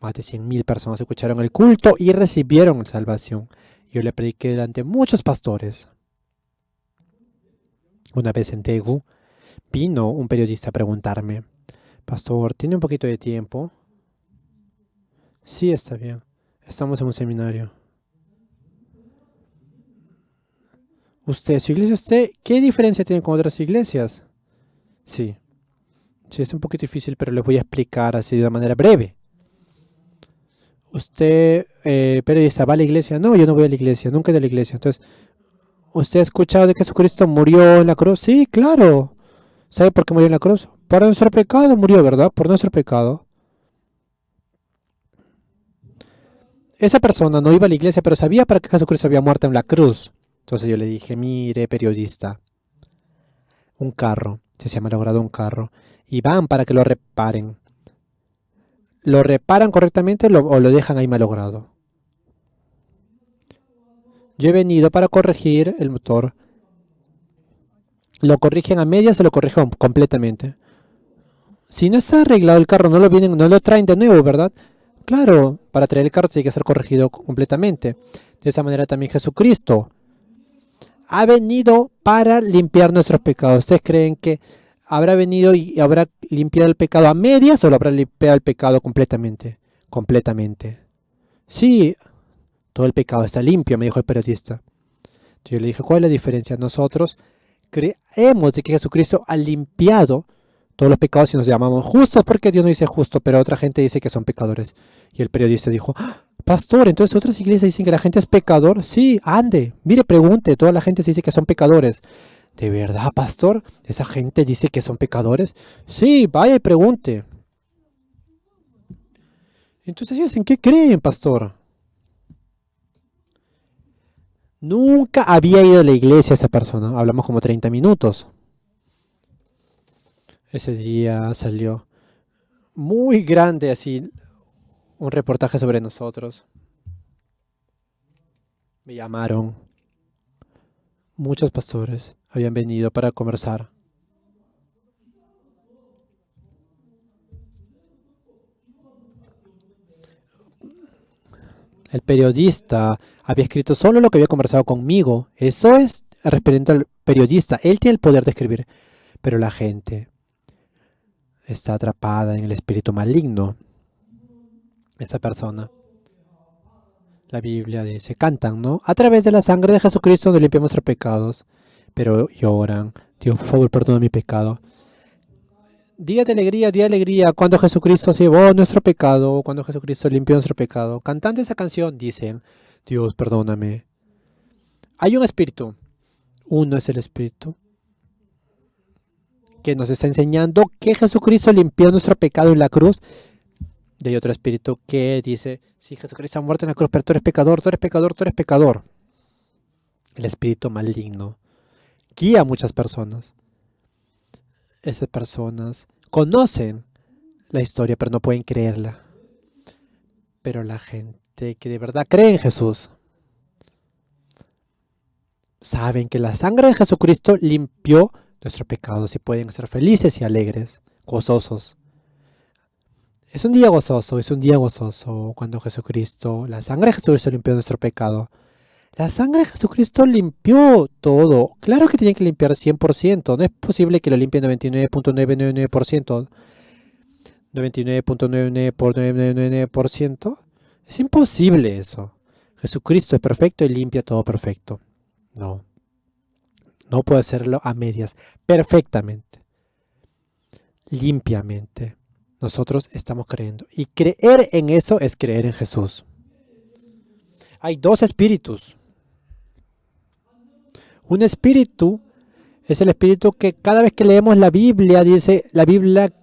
más de 100.000 personas escucharon el culto y recibieron salvación. Yo le prediqué delante de muchos pastores. Una vez en Daegu, vino un periodista a preguntarme, pastor, ¿tiene un poquito de tiempo? Sí, está bien. Estamos en un seminario. Su iglesia, ¿qué diferencia tiene con otras iglesias? Sí, sí, es un poquito difícil, pero les voy a explicar así de una manera breve. Usted, periodista, ¿va a la iglesia? No, yo no voy a la iglesia, nunca he ido a la iglesia. Entonces, ¿usted ha escuchado de que Jesucristo murió en la cruz? Sí, claro. ¿Sabe por qué murió en la cruz? Por nuestro pecado murió, ¿verdad? Por nuestro pecado. Esa persona no iba a la iglesia, pero sabía para qué Jesucristo había muerto en la cruz. Entonces yo le dije, mire, periodista, un carro, se ha malogrado un carro, y van para que lo reparen. ¿Lo reparan correctamente o lo dejan ahí malogrado? Yo he venido para corregir el motor. ¿Lo corrigen a medias o lo corrigen completamente? Si no está arreglado el carro, no lo traen de nuevo, ¿verdad? Claro, para traer el carro tiene que ser corregido completamente. De esa manera también Jesucristo ha venido para limpiar nuestros pecados. ¿Ustedes creen que habrá venido y habrá limpiado el pecado a medias o lo habrá limpiado el pecado completamente? Completamente. Sí, todo el pecado está limpio, me dijo el periodista. Yo le dije, ¿cuál es la diferencia? Nosotros creemos de que Jesucristo ha limpiado todos los pecados y nos llamamos justos porque Dios no dice justo, pero otra gente dice que son pecadores. Y el periodista dijo, ¡Ah, pastor, entonces otras iglesias dicen que la gente es pecador. Sí, ande, mire, pregunte, toda la gente se dice que son pecadores. ¿De verdad, pastor? ¿Esa gente dice que son pecadores? Sí, vaya y pregunte. Entonces ellos, ¿en qué creen, pastor? Nunca había ido a la iglesia esa persona. Hablamos como 30 minutos. Ese día salió muy grande así un reportaje sobre nosotros. Me llamaron. Muchos pastores habían venido para conversar. El periodista había escrito solo lo que había conversado conmigo. Eso es referente al periodista. Él tiene el poder de escribir. Pero la gente está atrapada en el espíritu maligno. Esa persona. La Biblia dice, cantan, ¿no? A través de la sangre de Jesucristo nos limpiamos nuestros pecados. Pero lloran. Dios, por favor, perdona mi pecado. Día de alegría, cuando Jesucristo se llevó nuestro pecado, cuando Jesucristo limpió nuestro pecado. Cantando esa canción dicen, Dios, perdóname. Hay un espíritu. Uno es el espíritu que nos está enseñando que Jesucristo limpió nuestro pecado en la cruz. Y hay otro espíritu que dice, sí, Jesucristo ha muerto en la cruz, pero tú eres pecador, tú eres pecador, tú eres pecador. El espíritu maligno guía a muchas personas. Esas personas conocen la historia, pero no pueden creerla. Pero la gente que de verdad cree en Jesús, saben que la sangre de Jesucristo limpió nuestros pecados y pueden ser felices y alegres, gozosos. Es un día gozoso, es un día gozoso cuando Jesucristo, la sangre de Jesucristo limpió nuestro pecado. La sangre de Jesucristo limpió todo. Claro que tiene que limpiar 100%. No es posible que lo limpie 99.999%. 99.99%. Es imposible eso. Jesucristo es perfecto y limpia todo perfecto. No. No puede hacerlo a medias. Perfectamente. limpiamente. Nosotros estamos creyendo. Y creer en eso es creer en Jesús. Hay dos espíritus. Un espíritu es el espíritu que cada vez que leemos la Biblia, dice la Biblia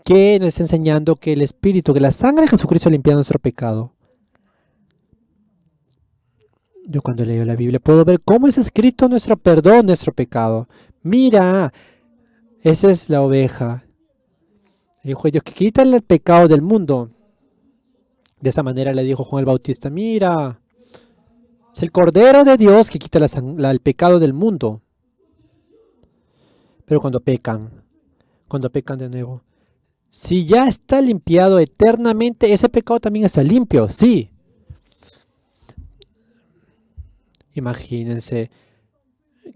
que nos está enseñando que el espíritu, que la sangre de Jesucristo limpia nuestro pecado. Yo cuando leo la Biblia puedo ver cómo es escrito nuestro perdón, nuestro pecado. Mira, esa es la oveja. El Hijo de Dios que quita el pecado del mundo. De esa manera le dijo Juan el Bautista, mira, es el Cordero de Dios que quita el pecado del mundo. Pero cuando pecan de nuevo, si ya está limpiado eternamente, ese pecado también está limpio, sí. Imagínense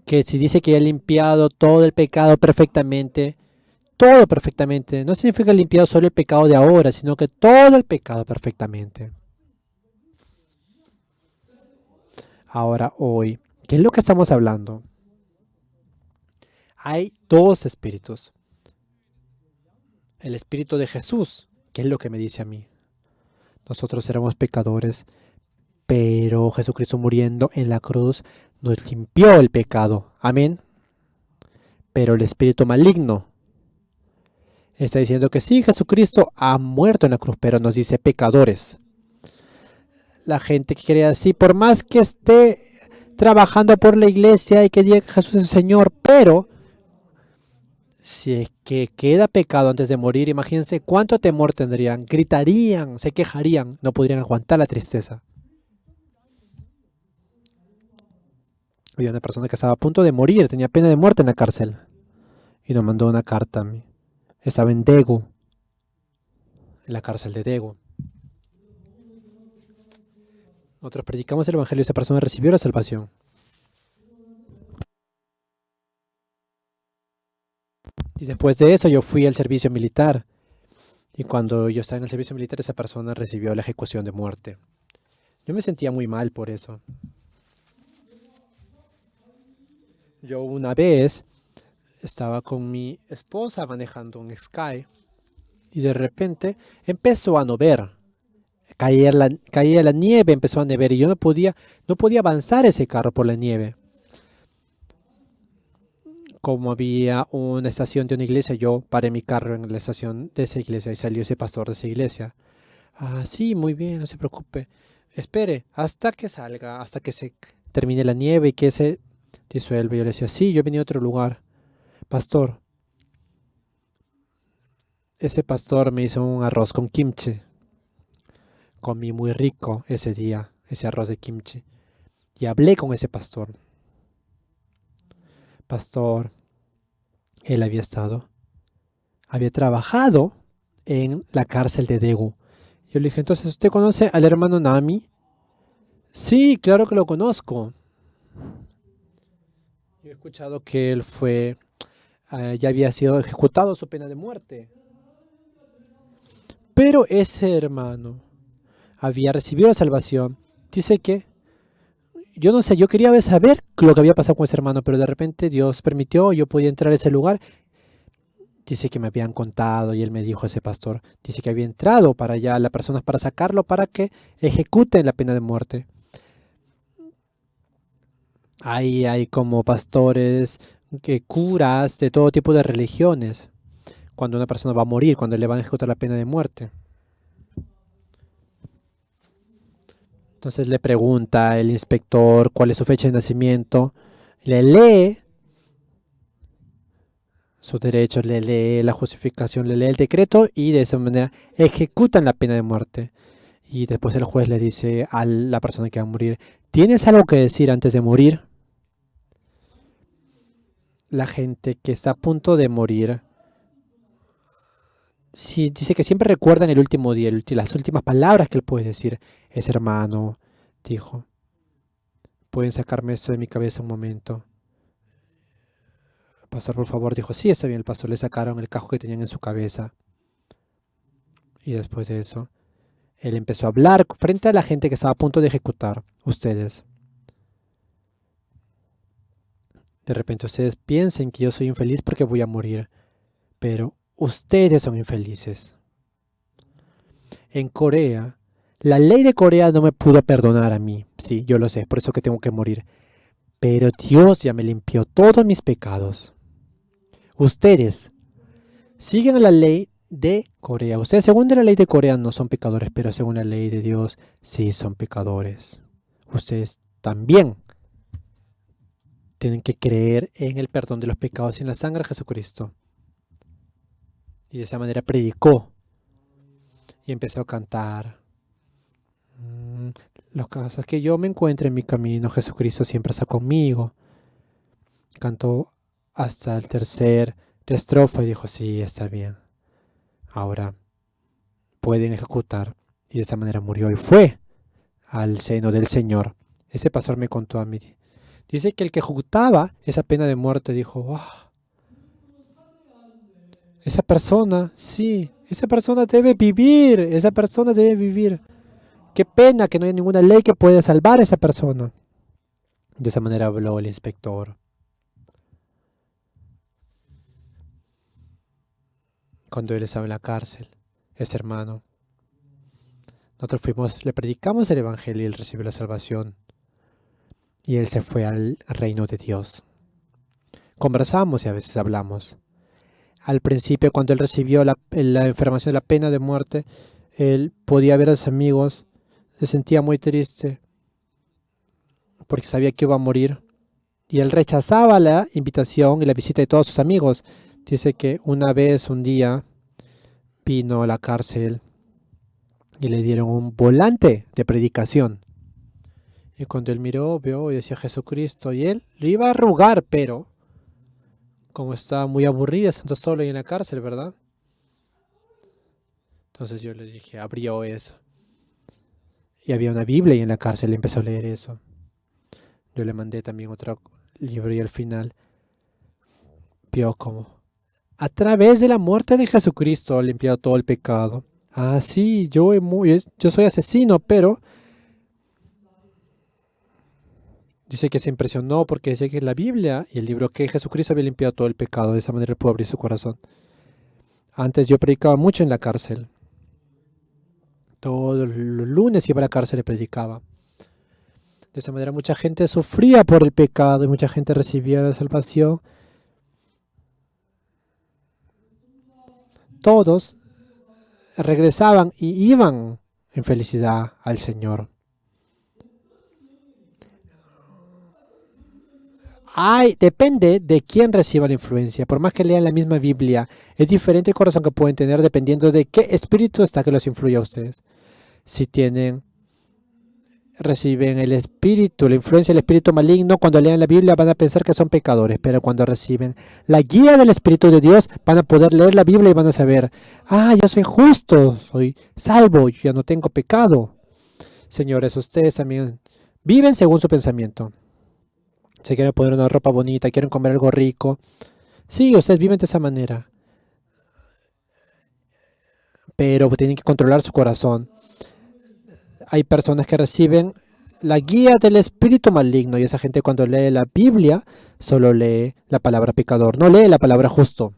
que si dice que ya ha limpiado todo el pecado perfectamente, no significa limpiado solo el pecado de ahora, sino que todo el pecado perfectamente. Ahora, hoy, ¿qué es lo que estamos hablando? Hay dos espíritus. El espíritu de Jesús, ¿qué es lo que me dice a mí? Nosotros éramos pecadores, pero Jesucristo muriendo en la cruz nos limpió el pecado. Amén. Pero el espíritu maligno está diciendo que sí, Jesucristo ha muerto en la cruz, pero nos dice pecadores. La gente que cree así, por más que esté trabajando por la iglesia y que diga que Jesús es el Señor, pero si es que queda pecado antes de morir, imagínense cuánto temor tendrían, gritarían, se quejarían, no podrían aguantar la tristeza. Había una persona que estaba a punto de morir, tenía pena de muerte en la cárcel y nos mandó una carta a mí. Estaba en Daegu, en la cárcel de Daegu. Nosotros predicamos el evangelio y esa persona recibió la salvación. Y después de eso yo fui al servicio militar. Y cuando yo estaba en el servicio militar, esa persona recibió la ejecución de muerte. Yo me sentía muy mal por eso. Yo una vez estaba con mi esposa manejando un Sky y de repente empezó a llover. Caía la nieve, empezó a nevar y yo no podía avanzar ese carro por la nieve. Como había una estación de una iglesia, yo paré mi carro en la estación de esa iglesia y salió ese pastor de esa iglesia. Ah, sí, muy bien, no se preocupe. Espere hasta que salga, hasta que se termine la nieve y que se disuelva. Yo le decía, sí, yo venía a otro lugar. Pastor, ese pastor me hizo un arroz con kimchi. Comí muy rico ese día, ese arroz de kimchi. Y hablé con ese pastor. Pastor, él había trabajado en la cárcel de Daegu. Yo le dije, entonces, ¿usted conoce al hermano Nami? Sí, claro que lo conozco. Yo he escuchado que él ya había sido ejecutado su pena de muerte. Pero ese hermano había recibido la salvación. Dice que, yo no sé, yo quería saber lo que había pasado con ese hermano, pero de repente Dios permitió, yo podía entrar a ese lugar. Dice que me habían contado y él me dijo, ese pastor, dice que había entrado para allá las personas para sacarlo para que ejecuten la pena de muerte. Ahí hay como pastores, curas de todo tipo de religiones. Cuando una persona va a morir, cuando le van a ejecutar la pena de muerte. Entonces le pregunta el inspector cuál es su fecha de nacimiento, le lee sus derechos, le lee la justificación, le lee el decreto y de esa manera ejecutan la pena de muerte. Y después el juez le dice a la persona que va a morir, ¿tienes algo que decir antes de morir? La gente que está a punto de morir, sí, dice que siempre recuerdan el último día, las últimas palabras que él puede decir. Ese hermano dijo, ¿pueden sacarme esto de mi cabeza un momento? Pastor, por favor, dijo, sí, está bien. El pastor le sacaron el cajo que tenían en su cabeza. Y después de eso, él empezó a hablar frente a la gente que estaba a punto de ejecutar. Ustedes. De repente ustedes piensen que yo soy infeliz porque voy a morir. Pero Ustedes son infelices. En Corea, la ley de Corea no me pudo perdonar a mí. Sí, yo lo sé, por eso que tengo que morir. Pero Dios ya me limpió todos mis pecados. Ustedes siguen la ley de Corea. Ustedes, según la ley de Corea, no son pecadores, pero según la ley de Dios, sí son pecadores. Ustedes también tienen que creer en el perdón de los pecados y en la sangre de Jesucristo. Y de esa manera predicó y empezó a cantar. Las cosas que yo me encuentro en mi camino, Jesucristo siempre está conmigo. Cantó hasta el tercer estrofa y dijo, sí, está bien. Ahora pueden ejecutar. Y de esa manera murió y fue al seno del Señor. Ese pastor me contó a mí. Dice que el que ejecutaba esa pena de muerte dijo, wow, esa persona, sí, esa persona debe vivir, esa persona debe vivir. Qué pena que no haya ninguna ley que pueda salvar a esa persona. De esa manera habló el inspector. Cuando él estaba en la cárcel, ese hermano, nosotros fuimos, le predicamos el evangelio y él recibió la salvación. Y él se fue al reino de Dios. Conversamos y a veces hablamos. Al principio, cuando él recibió la enfermación de la pena de muerte, él podía ver a sus amigos, se sentía muy triste porque sabía que iba a morir. Y él rechazaba la invitación y la visita de todos sus amigos. Dice que una vez, un día, vino a la cárcel y le dieron un volante de predicación. Y cuando él miró, vio y decía Jesucristo. Y él le iba a rogar, pero como estaba muy aburrida, estando solo ahí en la cárcel, ¿verdad? Entonces yo le dije, abrió eso. Y había una Biblia ahí en la cárcel y empezó a leer eso. Yo le mandé también otro libro y al final vio como a través de la muerte de Jesucristo ha limpiado todo el pecado. Ah, sí, yo soy asesino, pero dice que se impresionó porque dice que la Biblia y el libro que Jesucristo había limpiado todo el pecado. De esa manera él pudo abrir su corazón. Antes yo predicaba mucho en la cárcel. Todos los lunes iba a la cárcel y predicaba. De esa manera mucha gente sufría por el pecado y mucha gente recibía la salvación. Todos regresaban y iban en felicidad al Señor. Depende de quién reciba la influencia. Por más que lean la misma Biblia, es diferente el corazón que pueden tener dependiendo de qué espíritu está que los influye a ustedes. Si reciben el espíritu, la influencia del espíritu maligno, cuando lean la Biblia van a pensar que son pecadores, pero cuando reciben la guía del Espíritu de Dios, van a poder leer la Biblia y van a saber, yo soy justo, soy salvo, yo ya no tengo pecado. Señores, ustedes también viven según su pensamiento. Si quieren poner una ropa bonita, quieren comer algo rico. Sí, ustedes viven de esa manera. Pero tienen que controlar su corazón. Hay personas que reciben la guía del espíritu maligno y esa gente cuando lee la Biblia solo lee la palabra pecador, no lee la palabra justo.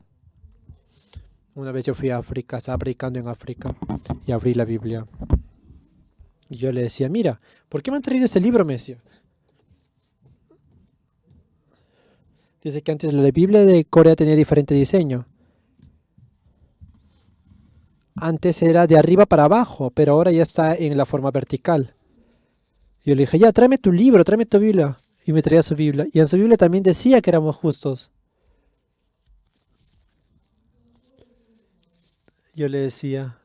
Una vez yo fui a África, estaba predicando en África y abrí la Biblia. Y yo le decía, mira, ¿por qué me han traído ese libro? Me decía. Dice que antes la Biblia de Corea tenía diferente diseño. Antes era de arriba para abajo, pero ahora ya está en la forma vertical. Yo le dije, ya, tráeme tu libro, tráeme tu Biblia. Y me traía su Biblia. Y en su Biblia también decía que éramos justos. Yo le decía,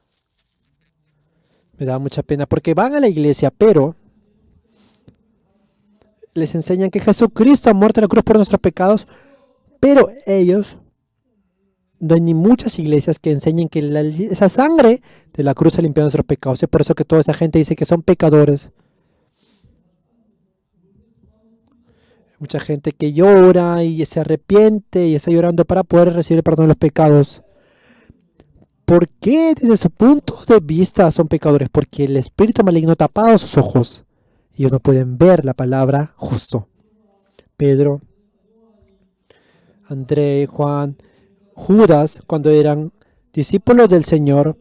me daba mucha pena, porque van a la iglesia, pero les enseñan que Jesucristo ha muerto en la cruz por nuestros pecados, pero ellos, no hay ni muchas iglesias que enseñen que esa sangre de la cruz ha limpiado nuestros pecados. Es por eso que toda esa gente dice que son pecadores. Mucha gente que llora y se arrepiente y está llorando para poder recibir el perdón de los pecados. ¿Por qué desde su punto de vista son pecadores? Porque el espíritu maligno ha tapado sus ojos y ellos no pueden ver la palabra justo. Pedro, André, Juan, Judas, cuando eran discípulos del Señor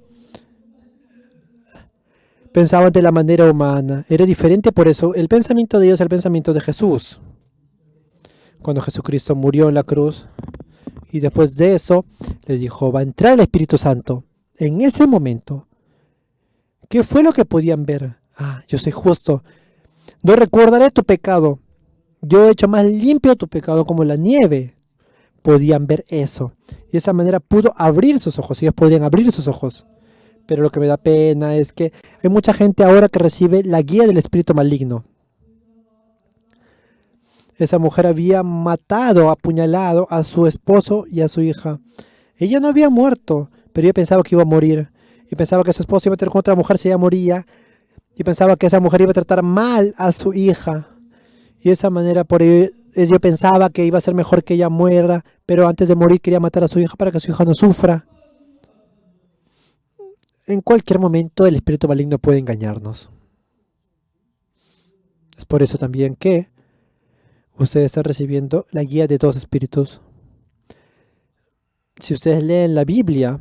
pensaban de la manera humana. Era diferente por eso. El pensamiento de ellos es el pensamiento de Jesús. Cuando Jesucristo murió en la cruz y después de eso le dijo, va a entrar el Espíritu Santo. En ese momento, ¿qué fue lo que podían ver? Ah, yo soy justo. No recordaré tu pecado. Yo he hecho más limpio tu pecado como la nieve. Podían ver eso. Y de esa manera pudo abrir sus ojos. Ellos podrían abrir sus ojos. Pero lo que me da pena es que hay mucha gente ahora que recibe la guía del espíritu maligno. Esa mujer había matado, apuñalado a su esposo y a su hija. Ella no había muerto, pero ella pensaba que iba a morir. Y pensaba que su esposo iba a tener con otra mujer si ella moría. Y pensaba que esa mujer iba a tratar mal a su hija. Y de esa manera por ello yo pensaba que iba a ser mejor que ella muera, pero antes de morir quería matar a su hija para que su hija no sufra. En cualquier momento el espíritu maligno puede engañarnos. Es por eso también que ustedes están recibiendo la guía de dos espíritus. Si ustedes leen la Biblia,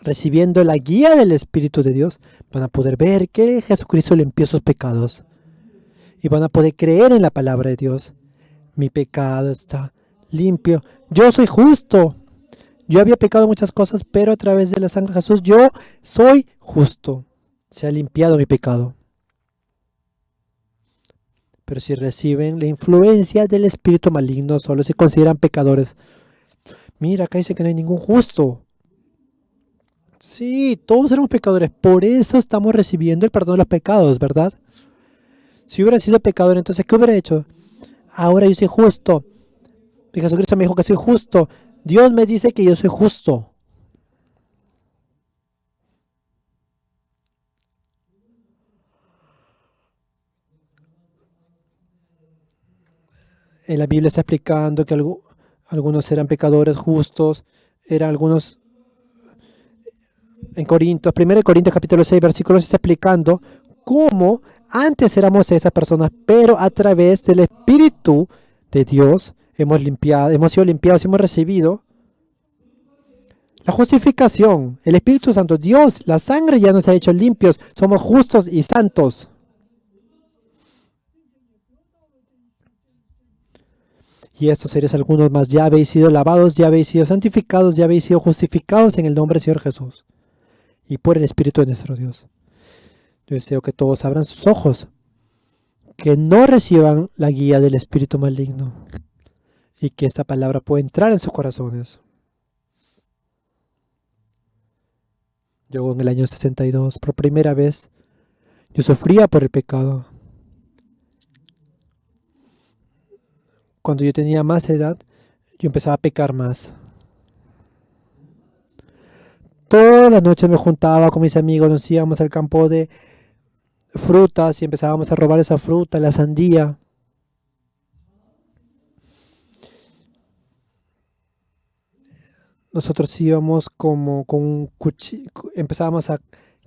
recibiendo la guía del Espíritu de Dios, van a poder ver que Jesucristo limpió sus pecados. Y van a poder creer en la palabra de Dios. Mi pecado está limpio. Yo soy justo. Yo había pecado muchas cosas, pero a través de la sangre de Jesús yo soy justo. Se ha limpiado mi pecado. Pero si reciben la influencia del espíritu maligno, solo se consideran pecadores. Mira, acá dice que no hay ningún justo. Sí, todos éramos pecadores. Por eso estamos recibiendo el perdón de los pecados, ¿verdad? Si hubiera sido pecador, entonces, ¿qué hubiera hecho? Ahora yo soy justo. Y Jesucristo me dijo que soy justo. Dios me dice que yo soy justo. En la Biblia está explicando que algunos eran pecadores justos, eran algunos en Corintios, 1 Corintios capítulo 6, versículos, está explicando cómo antes éramos esas personas, pero a través del Espíritu de Dios hemos sido limpiados y hemos recibido la justificación, el Espíritu Santo, Dios, la sangre ya nos ha hecho limpios, somos justos y santos. Y estos seres algunos más ya habéis sido lavados, ya habéis sido santificados, ya habéis sido justificados en el nombre del Señor Jesús y por el Espíritu de nuestro Dios. Yo deseo que todos abran sus ojos, que no reciban la guía del espíritu maligno y que esta palabra pueda entrar en sus corazones. Yo en el año 62, por primera vez, yo sufría por el pecado. Cuando yo tenía más edad, yo empezaba a pecar más. Todas las noches me juntaba con mis amigos, nos íbamos al campo de frutas y empezábamos a robar esa fruta, la sandía. Nosotros íbamos como con un cuchillo, empezábamos a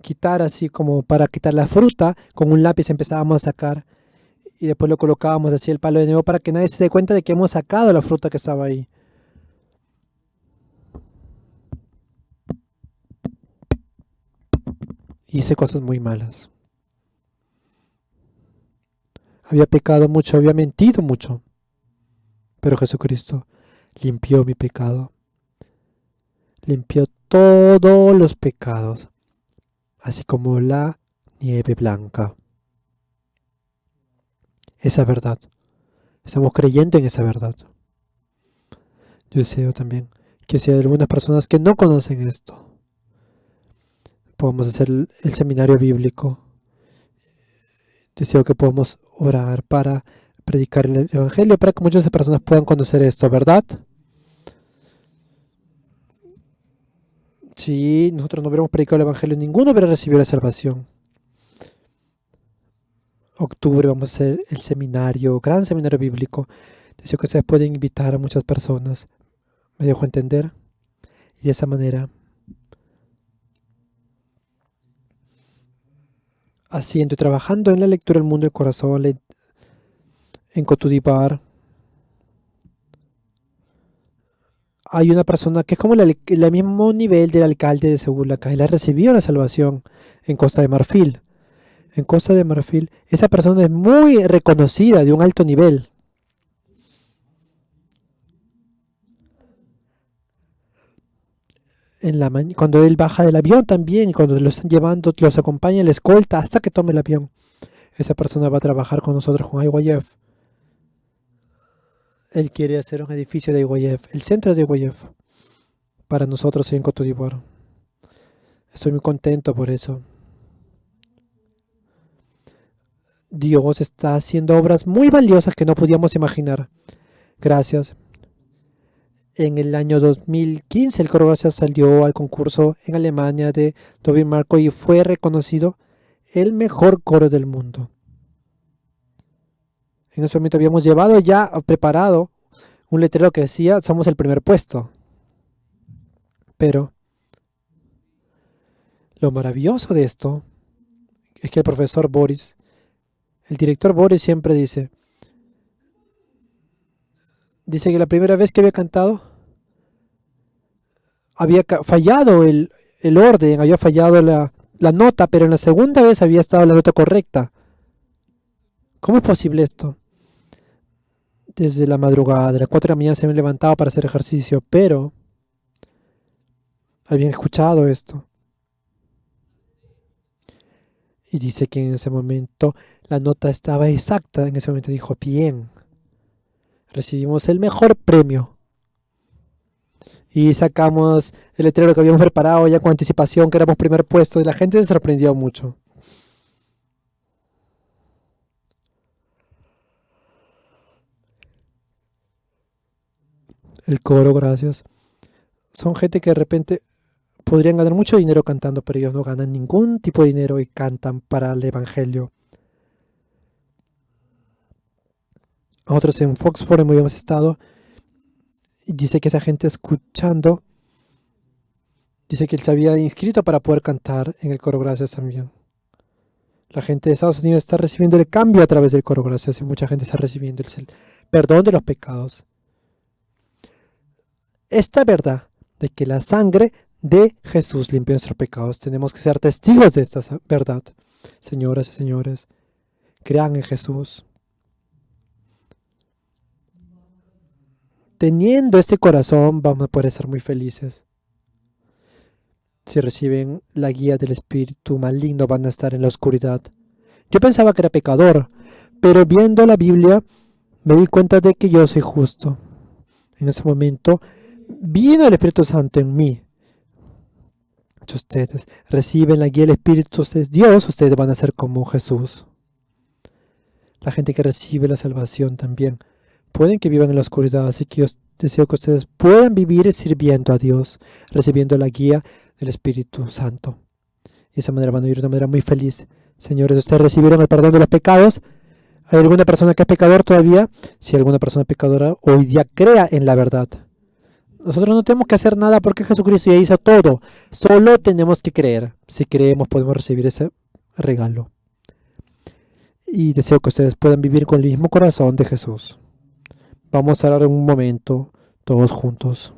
quitar así como para quitar la fruta, con un lápiz empezábamos a sacar y después lo colocábamos así el palo de nuevo para que nadie se dé cuenta de que hemos sacado la fruta que estaba ahí. Hice cosas muy malas. Había pecado mucho, había mentido mucho, pero Jesucristo limpió mi pecado. Limpió todos los pecados, así como la nieve blanca. Esa verdad. Estamos creyendo en esa verdad. Yo deseo también que si hay algunas personas que no conocen esto, podamos hacer el seminario bíblico. Deseo que podamos orar para predicar el Evangelio, para que muchas personas puedan conocer esto, ¿verdad? Si nosotros no hubiéramos predicado el Evangelio, ninguno hubiera recibido la salvación. Octubre vamos a hacer el seminario, gran seminario bíblico. Deseo que ustedes pueden invitar a muchas personas. ¿Me dejo entender? Y de esa manera, haciendo y trabajando en la lectura del mundo del corazón, en Cotudibar, hay una persona que es como el mismo nivel del alcalde de Seúl acá. Él ha recibido la salvación en Costa de Marfil. En Costa de Marfil, esa persona es muy reconocida, de un alto nivel. Cuando él baja del avión también, y cuando lo están llevando, los acompaña la escolta hasta que tome el avión. Esa persona va a trabajar con nosotros, con IYF. Él quiere hacer un edificio de IYF, el centro de IYF, para nosotros en Coto d'Ivoire. Estoy muy contento por eso. Dios está haciendo obras muy valiosas que no podíamos imaginar. Gracias. En el año 2015 el coro Gracias salió al concurso en Alemania de Tobin Marco y fue reconocido el mejor coro del mundo. En ese momento habíamos llevado ya preparado un letrero que decía somos el primer puesto. Pero lo maravilloso de esto es que el profesor Boris, el director Boris siempre dice que la primera vez que había cantado había fallado el orden, había fallado la nota, pero en la segunda vez había estado la nota correcta. ¿Cómo es posible esto? Desde la madrugada, de las 4 de la mañana se me levantaba para hacer ejercicio, pero habían escuchado esto. Y dice que en ese momento la nota estaba exacta. En ese momento dijo, bien, recibimos el mejor premio. Y sacamos el letrero que habíamos preparado ya con anticipación, que éramos primer puesto, y la gente se sorprendió mucho. El coro, gracias. Son gente que de repente podrían ganar mucho dinero cantando, pero ellos no ganan ningún tipo de dinero y cantan para el evangelio. Nosotros en Fox Forum habíamos estado y dice que esa gente escuchando, dice que él se había inscrito para poder cantar en el coro Gracias también. La gente de Estados Unidos está recibiendo el cambio a través del coro Gracias y mucha gente está recibiendo el perdón de los pecados. Esta verdad de que la sangre de Jesús limpia nuestros pecados, tenemos que ser testigos de esta verdad. Señoras y señores, crean en Jesús. Teniendo este corazón vamos a poder ser muy felices. Si reciben la guía del espíritu maligno van a estar en la oscuridad. Yo pensaba que era pecador, pero viendo la Biblia me di cuenta de que yo soy justo. En ese momento vino el Espíritu Santo en mí. Si ustedes reciben la guía del Espíritu de Dios, ustedes van a ser como Jesús. La gente que recibe la salvación también pueden que vivan en la oscuridad, así que yo deseo que ustedes puedan vivir sirviendo a Dios, recibiendo la guía del Espíritu Santo. Y de esa manera van a vivir de una manera muy feliz. Señores, ustedes recibieron el perdón de los pecados. ¿Hay alguna persona que es pecador todavía? Si alguna persona pecadora hoy día crea en la verdad. Nosotros no tenemos que hacer nada porque Jesucristo ya hizo todo. Solo tenemos que creer. Si creemos podemos recibir ese regalo. Y deseo que ustedes puedan vivir con el mismo corazón de Jesús. Vamos a orar un momento todos juntos.